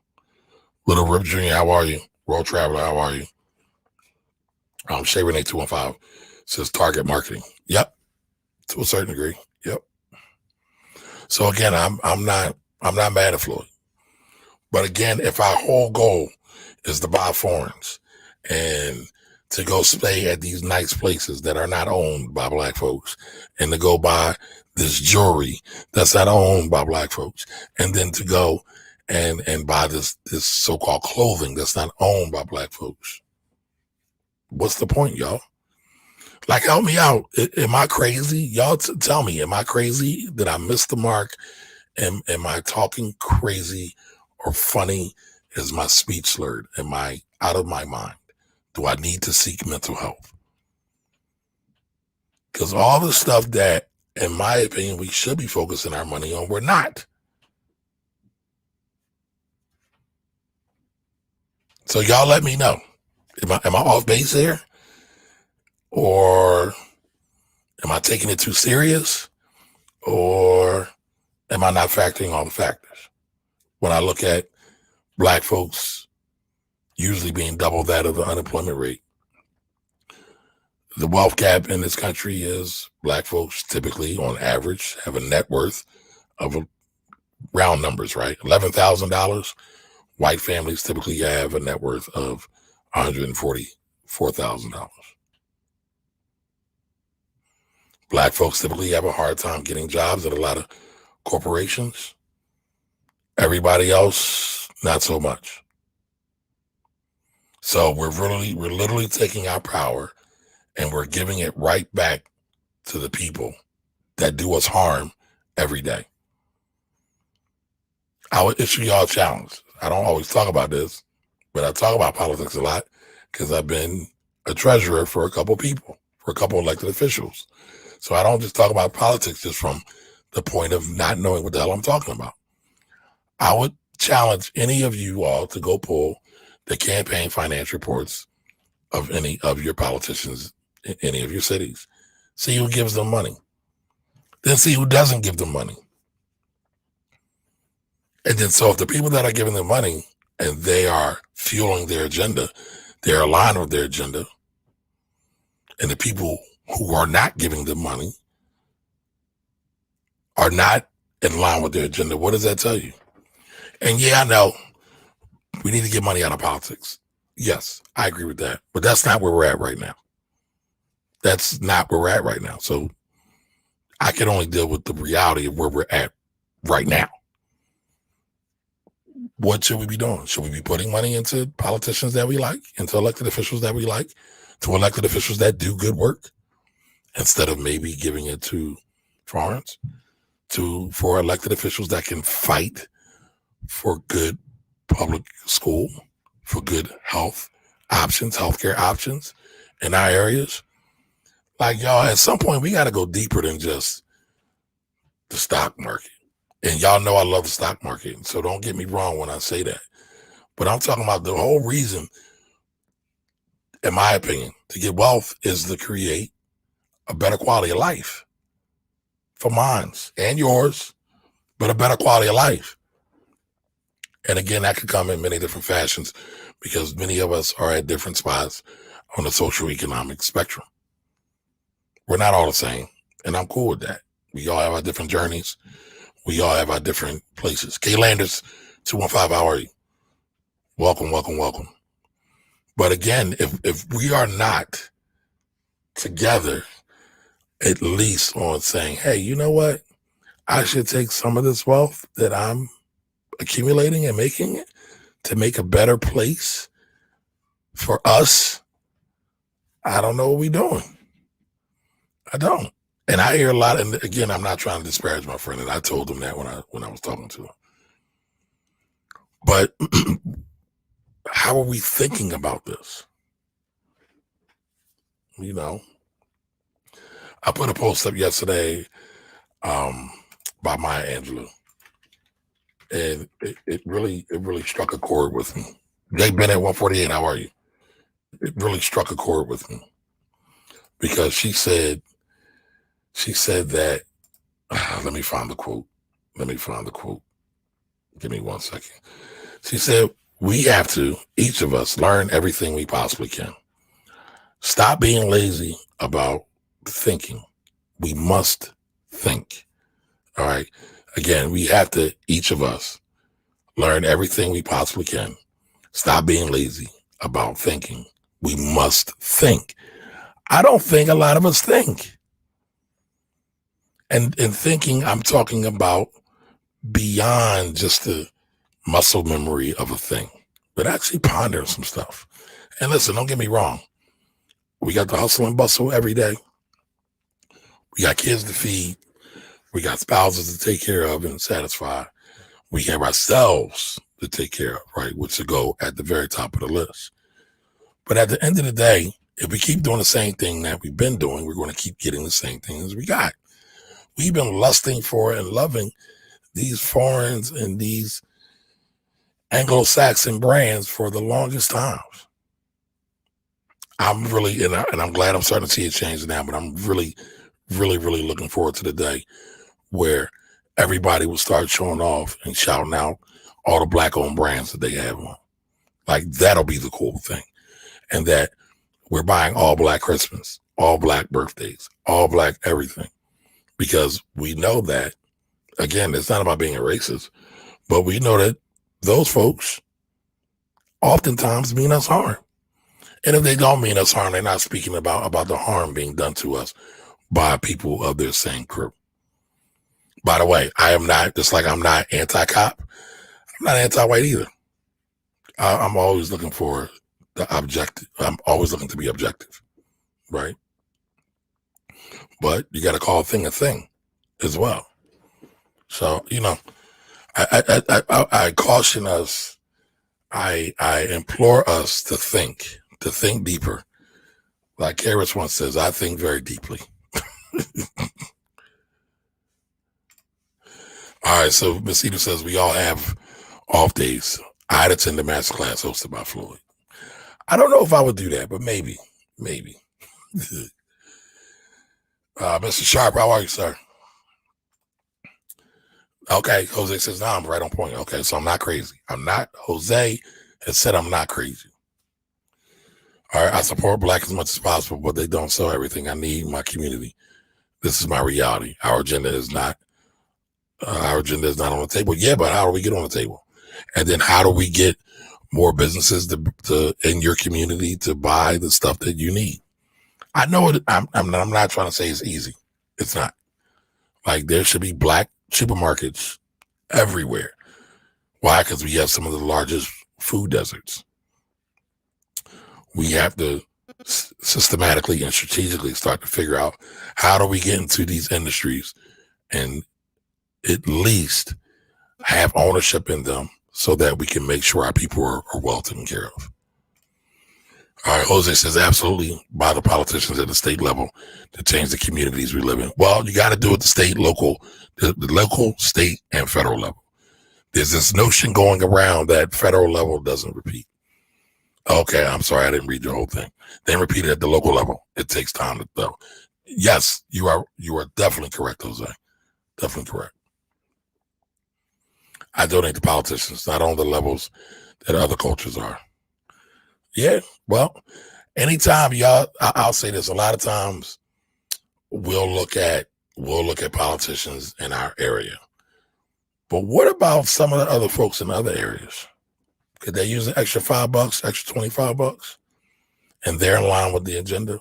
Little Rip Jr., how are you? World Traveler, how are you? Shay Renee 215 says target marketing. Yep, to a certain degree. Yep. So again, I'm not mad at Floyd. But again, if our whole goal is to buy foreigns and to go stay at these nice places that are not owned by Black folks, and to go buy this jewelry that's not owned by Black folks, and then to go and buy this so-called clothing that's not owned by Black folks, what's the point, y'all? Like, help me out. Am I crazy? Y'all tell me, am I crazy? Did I miss the mark? Am I talking crazy or funny? Is my speech slurred? Am I out of my mind? Do I need to seek mental health? Because all the stuff that, in my opinion, we should be focusing our money on, we're not. So y'all let me know. Am I off base here? Or am I taking it too serious? Or am I not factoring all the factors? When I look at Black folks usually being double that of the unemployment rate, the wealth gap in this country is Black folks typically, on average, have a net worth of round numbers, right? $11,000. White families typically have a net worth of $144,000. Black folks typically have a hard time getting jobs at a lot of corporations. Everybody else, not so much. So we're literally taking our power and we're giving it right back to the people that do us harm every day. I would issue y'all a challenge. I don't always talk about this, but I talk about politics a lot because I've been a treasurer for a couple people, for a couple elected officials. So I don't just talk about politics just from the point of not knowing what the hell I'm talking about. I would challenge any of you all to go pull the campaign finance reports of any of your politicians in any of your cities. See who gives them money. Then see who doesn't give them money. And then so if the people that are giving them money and they are fueling their agenda, they're aligned with their agenda, and the people who are not giving them money are not in line with their agenda, what does that tell you? And yeah, I know we need to get money out of politics. Yes, I agree with that. But that's not where we're at right now. That's not where we're at right now. So I can only deal with the reality of where we're at right now. What should we be doing? Should we be putting money into politicians that we like, into elected officials that we like, to elected officials that do good work, instead of maybe giving it to foreigners, for elected officials that can fight for good public school, for good health options, healthcare options in our areas? Like, y'all, at some point, we got to go deeper than just the stock market. And y'all know I love the stock market, so don't get me wrong when I say that. But I'm talking about the whole reason, in my opinion, to get wealth is to create a better quality of life for mine and yours, but a better quality of life. And again, that could come in many different fashions because many of us are at different spots on the social economic spectrum. We're not all the same, and I'm cool with that. We all have our different journeys. We all have our different places. K Landers 215, how are you? Welcome, welcome, welcome. But again, if we are not together, at least on saying, hey, you know what? I should take some of this wealth that I'm accumulating and making it to make a better place for us. I don't know what we're doing. I don't. And I hear a lot, and again, I'm not trying to disparage my friend, and I told him that when I was talking to him. But how are we thinking about this? You know, I put a post up yesterday um, by Maya Angelou, and it really struck a chord with me. Jay Bennett 148, how are you? It really struck a chord with me because she said that let me find the quote. Let me find the quote. Give me 1 second. She said, we have to, each of us, learn everything we possibly can. Stop being lazy about thinking. We must think. All right. Again, we have to, each of us, learn everything we possibly can. Stop being lazy about thinking. We must think. I don't think a lot of us think. And in thinking, I'm talking about beyond just the muscle memory of a thing, but actually pondering some stuff. And listen, don't get me wrong. We got the hustle and bustle every day. We got kids to feed. We got spouses to take care of and satisfy. We have ourselves to take care of, right? Which should go at the very top of the list. But at the end of the day, if we keep doing the same thing that we've been doing, we're going to keep getting the same things we got. We've been lusting for and loving these foreigns and these Anglo-Saxon brands for the longest times. I'm really, and I'm glad I'm starting to see it change now, but I'm really, really, really looking forward to the day where everybody will start showing off and shouting out all the Black-owned brands that they have on. Like, that'll be the cool thing. And that we're buying all Black Christmas, all Black birthdays, all Black everything. Because we know that, again, it's not about being a racist, but we know that those folks oftentimes mean us harm. And if they don't mean us harm, they're not speaking about the harm being done to us by people of their same crew. By the way, I am not, just like I'm not anti-cop, I'm not anti-white either. I'm always looking for the objective. I'm always looking to be objective, right? But you got to call a thing as well. So, I caution us, I implore us to think deeper. Like Harris once says, I think very deeply. All right, so Miss Eda says we all have off days. I'd attend the master class hosted by Floyd. I don't know if I would do that, but maybe. Mr. Sharp, how are you, sir? Okay, Jose says, no, I'm right on point. Okay, so I'm not crazy. Jose has said I'm not crazy. All right, I support Black as much as possible, but they don't sell everything I need in my community. This is my reality. Our agenda is not on the table. Yeah, but how do we get on the table? And then how do we get more businesses to in your community to buy the stuff that you need? I know it. I'm not trying to say it's easy. It's not. Like, there should be Black supermarkets everywhere. Why? Because we have some of the largest food deserts. We have to systematically and strategically start to figure out how do we get into these industries and at least have ownership in them so that we can make sure our people are well taken care of. All right, Jose says, absolutely, by the politicians at the state level to change the communities we live in. Well, you got to do it the state, the local, state, and federal level. There's this notion going around that federal level doesn't repeat. Okay, I'm sorry, I didn't read your whole thing. Then repeat it at the local level. It takes time to go. Yes, you are definitely correct, Jose. Definitely correct. I donate to politicians, not on the levels that other cultures are. Yeah, well, anytime I'll say this, a lot of times we'll look at politicians in our area. But what about some of the other folks in other areas? Could they use an extra $5, extra $25? And they're in line with the agenda?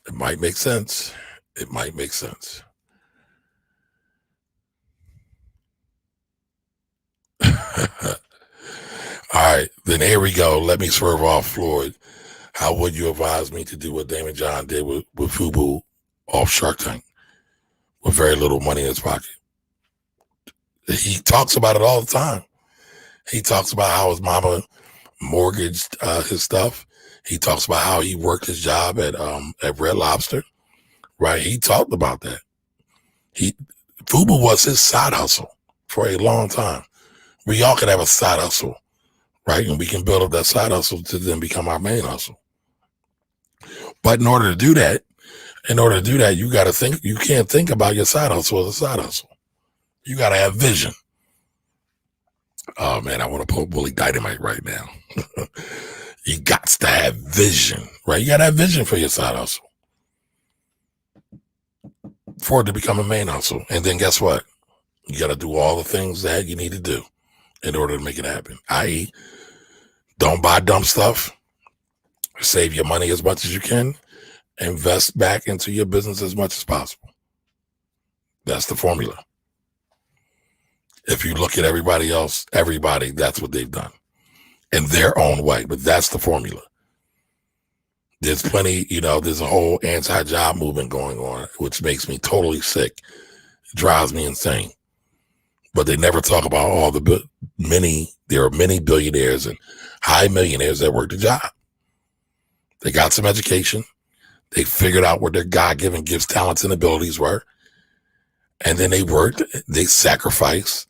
It might make sense. It might make sense. All right, then here we go. Let me swerve off Floyd. How would you advise me to do what Damon John did with Fubu off Shark Tank with very little money in his pocket? He talks about it all the time. He talks about how his mama mortgaged his stuff. He talks about how he worked his job at Red Lobster, right? He talked about that. Fubu was his side hustle for a long time. We all can have a side hustle, right? And we can build up that side hustle to then become our main hustle. But in order to do that, you got to think. You can't think about your side hustle as a side hustle. You got to have vision. Oh man, I want to put Willie Dynamite right now. You got to have vision, right? You got to have vision for your side hustle for it to become a main hustle. And then guess what? You got to do all the things that you need to do in order to make it happen. I.e., don't buy dumb stuff. Save your money as much as you can. Invest back into your business as much as possible. That's the formula. If you look at everybody else, that's what they've done in their own way. But that's the formula. There's plenty, there's a whole anti-job movement going on, which makes me totally sick. It drives me insane. But they never talk about all there are many billionaires and high millionaires that work the job. They got some education. They figured out what their God-given gifts, talents, and abilities were. And then they worked, they sacrificed,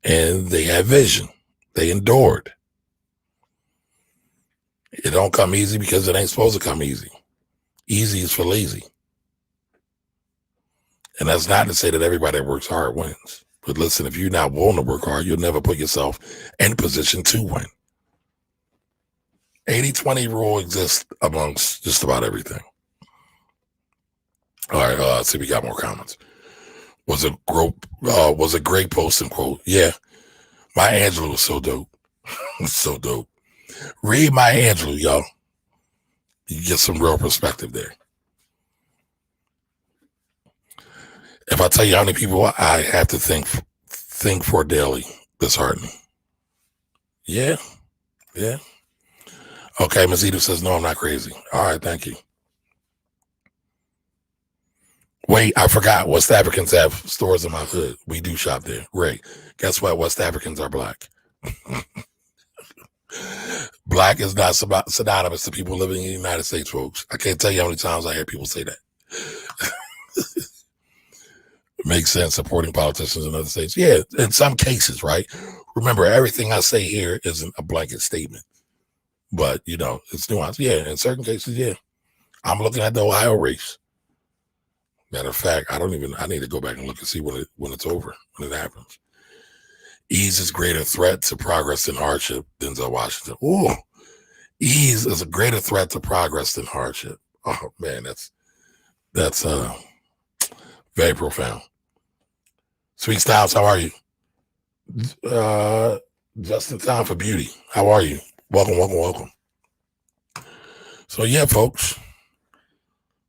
and they had vision. They endured. It don't come easy because it ain't supposed to come easy. Easy is for lazy. And that's not to say that everybody that works hard wins. But listen, if you're not willing to work hard, you'll never put yourself in position to win. 80-20 rule exists amongst just about everything. All right, let's see if we got more comments. Was a great post and quote. Yeah, Maya Angelou was so dope. So dope. Read Maya Angelou, y'all. You get some real perspective there. If I tell you how many people I have to think for daily, disheartening. Yeah. Okay, Ms. Edith says, no, I'm not crazy. All right, thank you. Wait, I forgot. West Africans have stores in my hood. We do shop there. Great. Guess what? West Africans are black. Black is not synonymous to people living in the United States, folks. I can't tell you how many times I hear people say that. It makes sense supporting politicians in other states. Yeah, in some cases, right? Remember, everything I say here isn't a blanket statement. But, it's nuanced. Yeah, in certain cases, yeah. I'm looking at the Ohio race. Matter of fact, I need to go back and look and see when it's over, when it happens. Ease is greater threat to progress than hardship, Denzel Washington. Oh, ease is a greater threat to progress than hardship. Oh man, that's very profound. Sweet Styles, how are you? Just in time for beauty. How are you? Welcome. So yeah, folks.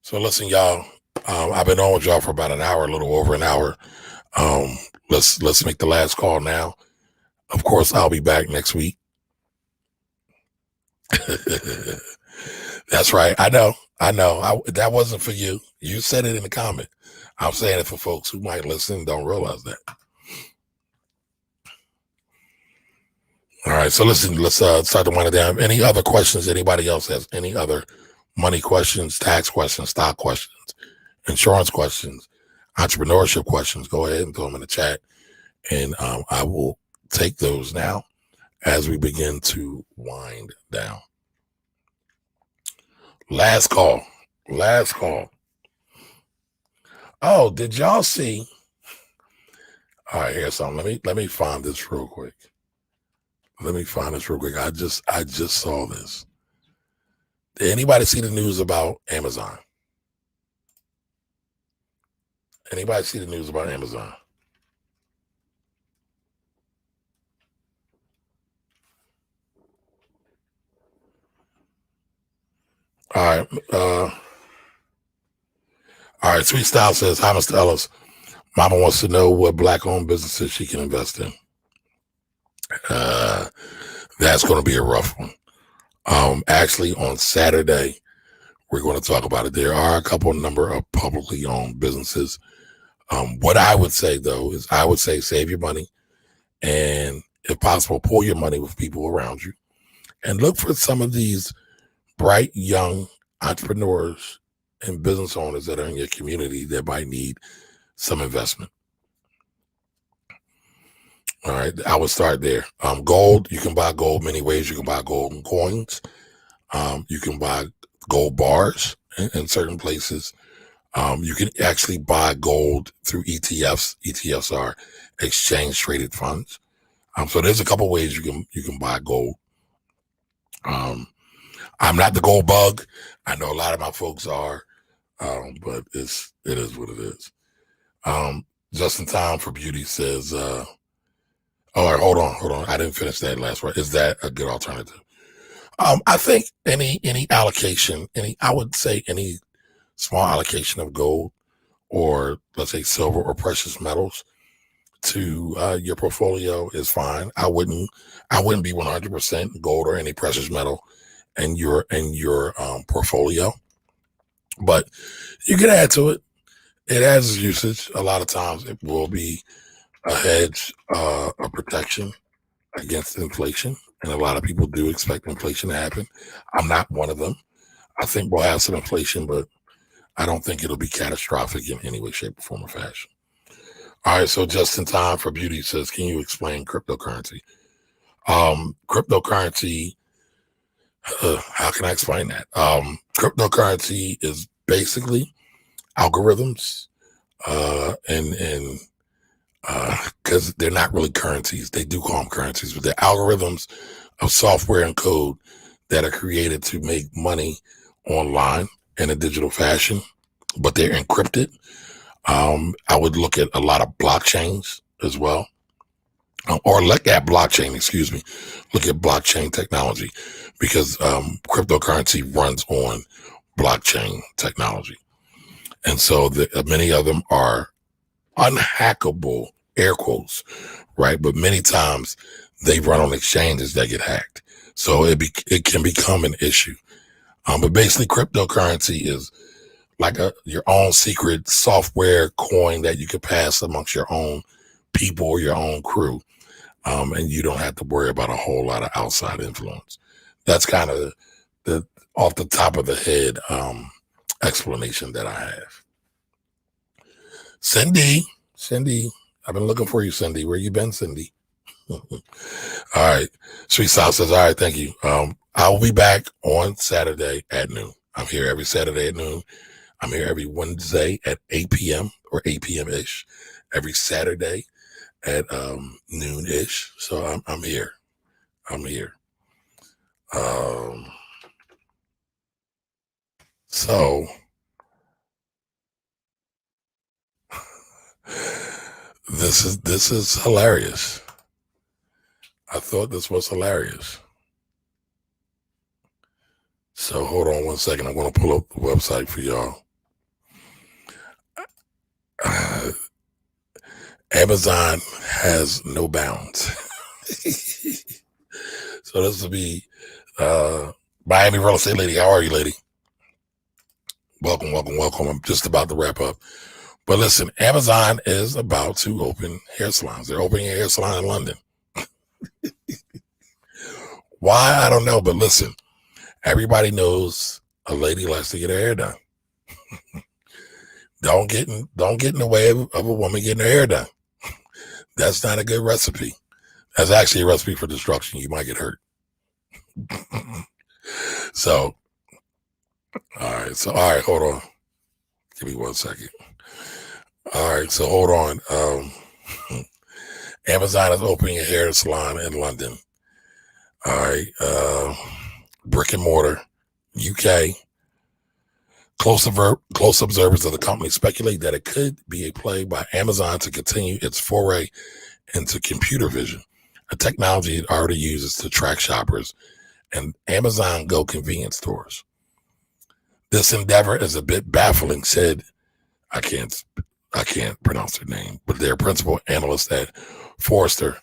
So listen, y'all. I've been on with y'all for about an hour, a little over an hour. Let's make the last call now. Of course, I'll be back next week. That's right. I know. That wasn't for you. You said it in the comment. I'm saying it for folks who might listen and don't realize that. All right. So listen, let's start to wind it down. Any other questions? Anybody else has any other money questions, tax questions, stock questions, insurance questions, entrepreneurship questions? Go ahead and throw them in the chat. And I will take those now as we begin to wind down. Last call. Oh, did y'all see? All right, here's something. Let me find this real quick. I just saw this. Did anybody see the news about Amazon? All right. Sweet Style says, hi, Mr. Ellis. Mama wants to know what black-owned businesses she can invest in. That's going to be a rough one. Actually, on Saturday, we're going to talk about it. There are a number of publicly owned businesses. What I would say, though, is save your money and, if possible, pull your money with people around you and look for some of these bright young entrepreneurs and business owners that are in your community that might need some investment. All right, I would start there. Gold, you can buy gold many ways. You can buy gold in coins. You can buy gold bars in certain places. You can actually buy gold through ETFs. ETFs are exchange traded funds. So there's a couple ways you can buy gold. I'm not the gold bug. I know a lot of my folks are, but it is what it is. Just in time for beauty says, all right, hold on. I didn't finish that last word. Is that a good alternative? I think any allocation, I would say any small allocation of gold or let's say silver or precious metals to your portfolio is fine. I wouldn't be 100% gold or any precious metal in your portfolio, but you can add to it. It adds usage. A lot of times it will be a hedge, a protection against inflation. And a lot of people do expect inflation to happen. I'm not one of them. I think we'll have some inflation, but I don't think it'll be catastrophic in any way, shape, or form, or fashion. All right, so just in time for beauty says, can you explain cryptocurrency? Cryptocurrency, how can I explain that? Cryptocurrency is basically algorithms, and because they're not really currencies, they do call them currencies, but they're algorithms of software and code that are created to make money online in a digital fashion, but they're encrypted. I would look at a lot of blockchains as well, or look at blockchain, excuse me, look at blockchain technology because cryptocurrency runs on blockchain technology. And so many of them are unhackable, air quotes, right? But many times they run on exchanges that get hacked. So it can become an issue. But basically cryptocurrency is like your own secret software coin that you can pass amongst your own people or your own crew. And you don't have to worry about a whole lot of outside influence. That's kind of the off the top of the head explanation that I have. Cindy, I've been looking for you, Cindy. Where you been, Cindy? All right. Sweet South says, all right, thank you. I'll be back on Saturday at noon. I'm here every Saturday at noon. I'm here every Wednesday at 8 p.m. or 8 p.m.-ish. Every Saturday at noon-ish. So I'm here. So this is hilarious. I thought this was hilarious. So hold on one second. I'm going to pull up the website for y'all. Amazon has no bounds. So this will be Miami Real Estate Lady. How are you, lady? Welcome. I'm just about to wrap up. But listen, Amazon is about to open hair salons. They're opening a hair salon in London. Why? I don't know. But listen, everybody knows a lady likes to get her hair done. Don't get in the way of a woman getting her hair done. That's not a good recipe. That's actually a recipe for destruction. You might get hurt. So, all right, hold on. Give me 1 second. All right, so hold on. Amazon is opening a hair salon in London. All right, brick and mortar, UK. Close observers of the company speculate that it could be a play by Amazon to continue its foray into computer vision, a technology it already uses to track shoppers and Amazon Go convenience stores. This endeavor is a bit baffling, said, I can't pronounce her name, but their principal analyst at Forrester.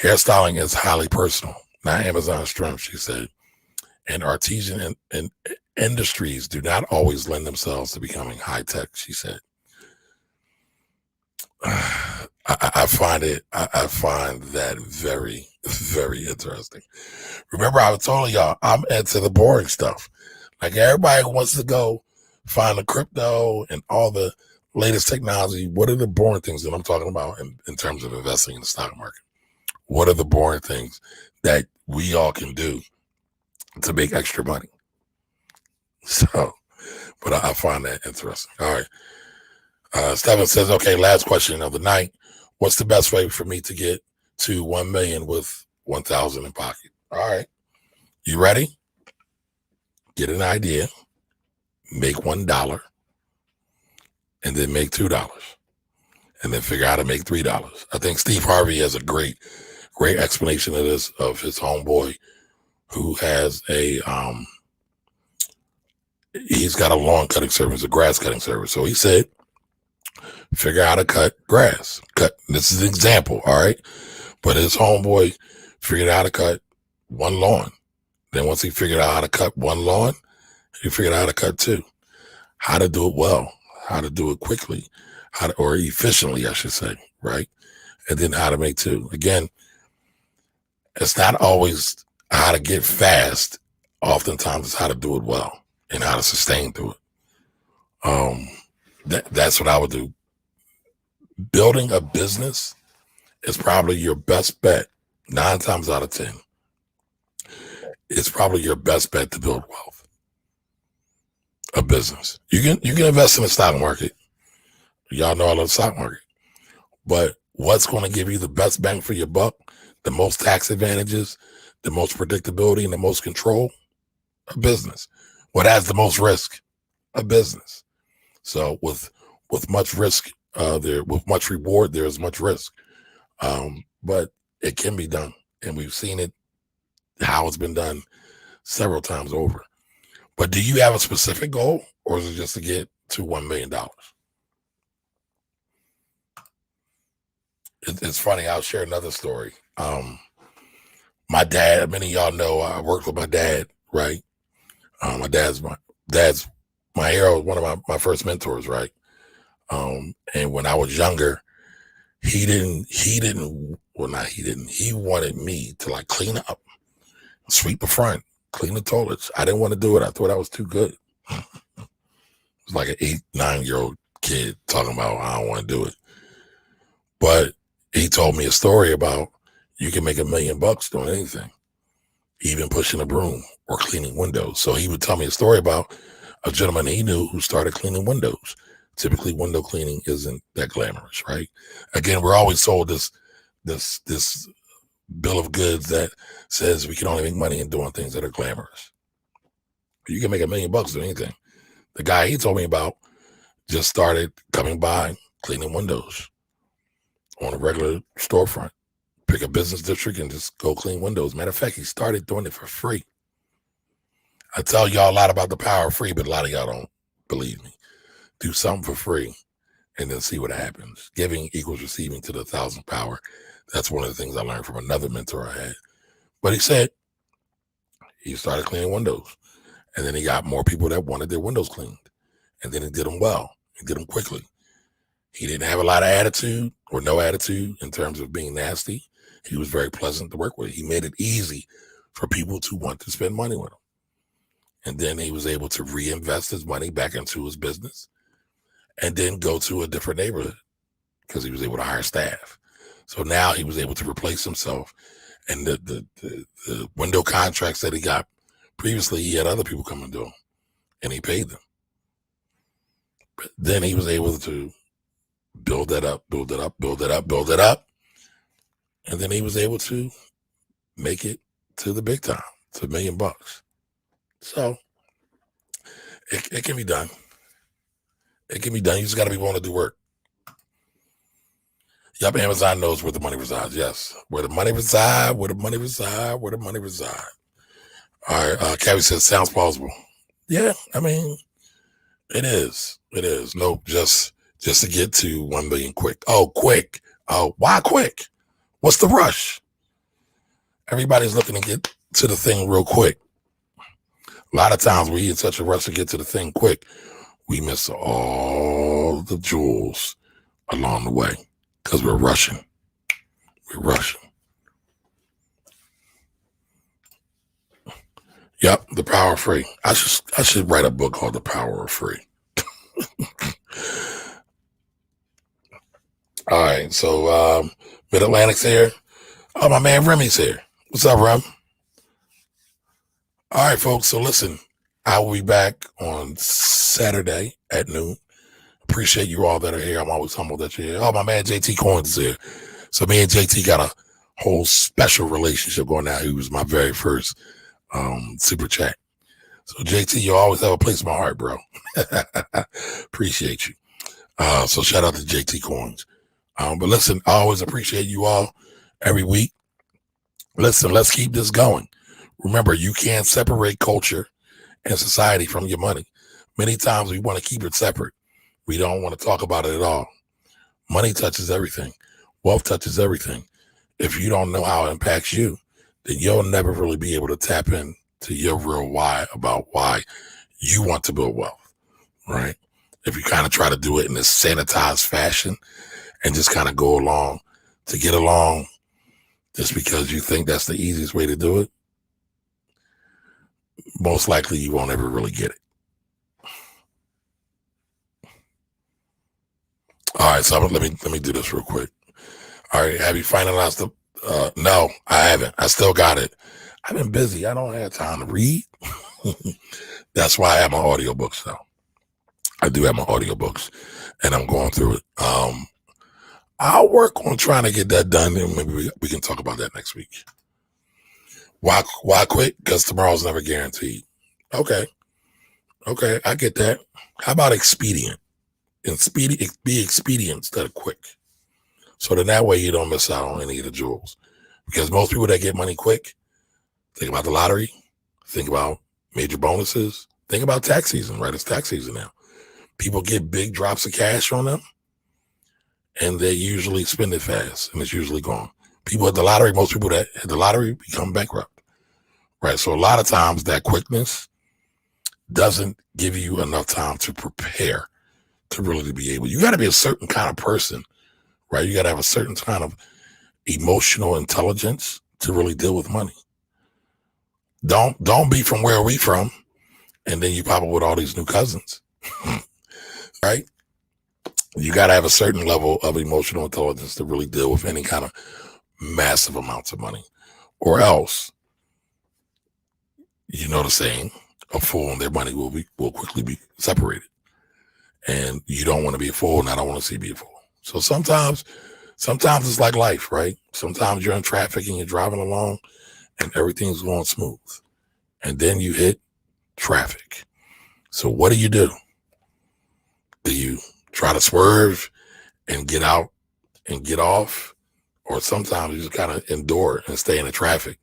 Hairstyling is highly personal, not Amazon's strength, she said, and artisan and industries do not always lend themselves to becoming high tech, she said. I find that very Very interesting. Remember, I was telling y'all, I'm into the boring stuff. Like everybody wants to go find the crypto and all the latest technology. What are the boring things that I'm talking about in terms of investing in the stock market? What are the boring things that we all can do to make extra money? So, but I find that interesting. All right. Stephen says, okay, last question of the night. What's the best way for me to get to 1 million with 1,000 in pocket? All right. You ready? Get an idea, make $1, and then make $2, and then figure out how to make $3. I think Steve Harvey has a great explanation of this, of his homeboy who has he's got a lawn cutting service, a grass cutting service. So he said, figure out how to cut grass. This is an example, all right? But his homeboy figured out how to cut one lawn. Then once he figured out how to cut one lawn, he figured out how to cut two. How to do it well, how to do it quickly, or efficiently, I should say, right? And then how to make two. Again, it's not always how to get fast. Oftentimes it's how to do it well and how to sustain through it. That's what I would do. Building a business is probably your best bet. 9 times out of 10, it's probably your best bet to build wealth. A business. You can invest in the stock market. Y'all know I love the stock market. But what's going to give you the best bang for your buck, the most tax advantages, the most predictability, and the most control? A business. What has the most risk? A business. So with much risk, with much reward, there is much risk. But it can be done. And we've seen it, how it's been done several times over. But do you have a specific goal, or is it just to get to $1 million? It's funny. I'll share another story. My dad, many of y'all know I worked with my dad, right? My dad's my hero, one of my first mentors, right? And when I was younger, he wanted me to like clean up, sweep the front, clean the toilets. I didn't want to do it. I thought I was too good. It was like an 8-9-year-old kid talking about, I don't want to do it. But he told me a story about you can make $1 million doing anything, even pushing a broom or cleaning windows. So he would tell me a story about a gentleman he knew who started cleaning windows. Typically, window cleaning isn't that glamorous, right? Again, we're always sold this bill of goods that says we can only make money in doing things that are glamorous. You can make $1 million doing anything. The guy he told me about just started coming by cleaning windows on a regular storefront. Pick a business district and just go clean windows. Matter of fact, he started doing it for free. I tell y'all a lot about the power of free, but a lot of y'all don't believe me. Do something for free and then see what happens. Giving equals receiving to the 1,000th power. That's one of the things I learned from another mentor I had. But he said he started cleaning windows, and then he got more people that wanted their windows cleaned, and then he did them well. He did them quickly. He didn't have a lot of attitude or no attitude in terms of being nasty. He was very pleasant to work with. He made it easy for people to want to spend money with him. And then he was able to reinvest his money back into his business and then go to a different neighborhood because he was able to hire staff. So now he was able to replace himself. And the window contracts that he got previously, he had other people come and do them, and he paid them. But then he was able to build that up. And then he was able to make it to the big time, to $1 million. So it can be done. It can be done. You just got to be willing to do work. Yup, Amazon knows where the money resides. Yes. Where the money reside. All right. Cabby says, sounds plausible. Yeah, I mean, it is. Nope, just to get to 1 million quick. Oh, quick. Oh, why quick? What's the rush? Everybody's looking to get to the thing real quick. A lot of times we in such a rush to get to the thing quick, we miss all the jewels along the way because we're rushing. Yep, The Power of Free. I should write a book called The Power of Free. All right, so Mid Atlantic's here. Oh, my man Remy's here. What's up, Rem? All right, folks. So listen, I will be back on Saturday at noon. Appreciate you all that are here. I'm always humbled that you're here. Oh, my man JT Coins is here. So me and JT got a whole special relationship going now. He was my very first super chat. So JT, you always have a place in my heart, bro. Appreciate you. So shout out to JT Coins. But listen, I always appreciate you all every week. Listen, let's keep this going. Remember, you can't separate culture and society from your money. Many times we want to keep it separate. We don't want to talk about it at all. Money touches everything. Wealth touches everything. If you don't know how it impacts you, then you'll never really be able to tap in to your real why about why you want to build wealth, right? If you kind of try to do it in this sanitized fashion and just kind of go along to get along just because you think that's the easiest way to do it, most likely you won't ever really get it. All right, so let me do this real quick. All right, have you finalized the? No, I haven't. I still got it. I've been busy. I don't have time to read. That's why I have my audiobooks though. I do have my audiobooks, and I'm going through it. I'll work on trying to get that done, and maybe we can talk about that next week. Why quit? Because tomorrow's never guaranteed. Okay, I get that. How about expedient? Be expedient instead of quick. So then that way you don't miss out on any of the jewels. Because most people that get money quick, think about the lottery, think about major bonuses, think about tax season, right? It's tax season now. People get big drops of cash on them, and they usually spend it fast, and it's usually gone. People at the lottery, most people that at the lottery become bankrupt, right? So a lot of times that quickness doesn't give you enough time to prepare to really be able. You got to be a certain kind of person, right? You got to have a certain kind of emotional intelligence to really deal with money. Don't be from where we from, and then you pop up with all these new cousins, right? You got to have a certain level of emotional intelligence to really deal with any kind of massive amounts of money, or else, you know the saying, a fool and their money will quickly be separated. And you don't want to be a fool, and I don't want to see you be a fool. So sometimes it's like life, right? Sometimes you're in traffic and you're driving along and everything's going smooth. And then you hit traffic. So what do? Do you try to swerve and get out and get off? Or sometimes you just kind of endure and stay in the traffic.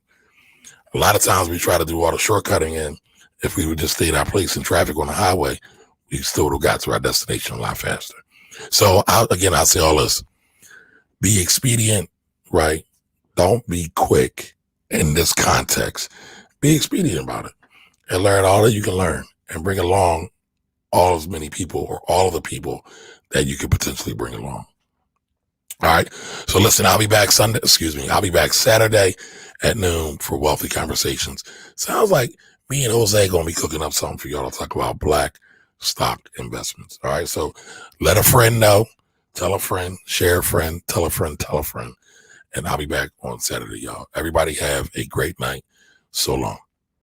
A lot of times we try to do all the shortcutting, and if we would just stay in our place in traffic on the highway, we still would have got to our destination a lot faster. So I'll say all this. Be expedient, right? Don't be quick in this context. Be expedient about it and learn all that you can learn and bring along all as many people or all of the people that you could potentially bring along. All right. So listen, I'll be back Saturday at noon for Wealthy Conversations. Sounds like me and Jose going to be cooking up something for y'all to talk about Black stock investments. All right. So let a friend know, tell a friend, share a friend, tell a friend, and I'll be back on Saturday, y'all. Everybody have a great night. So long.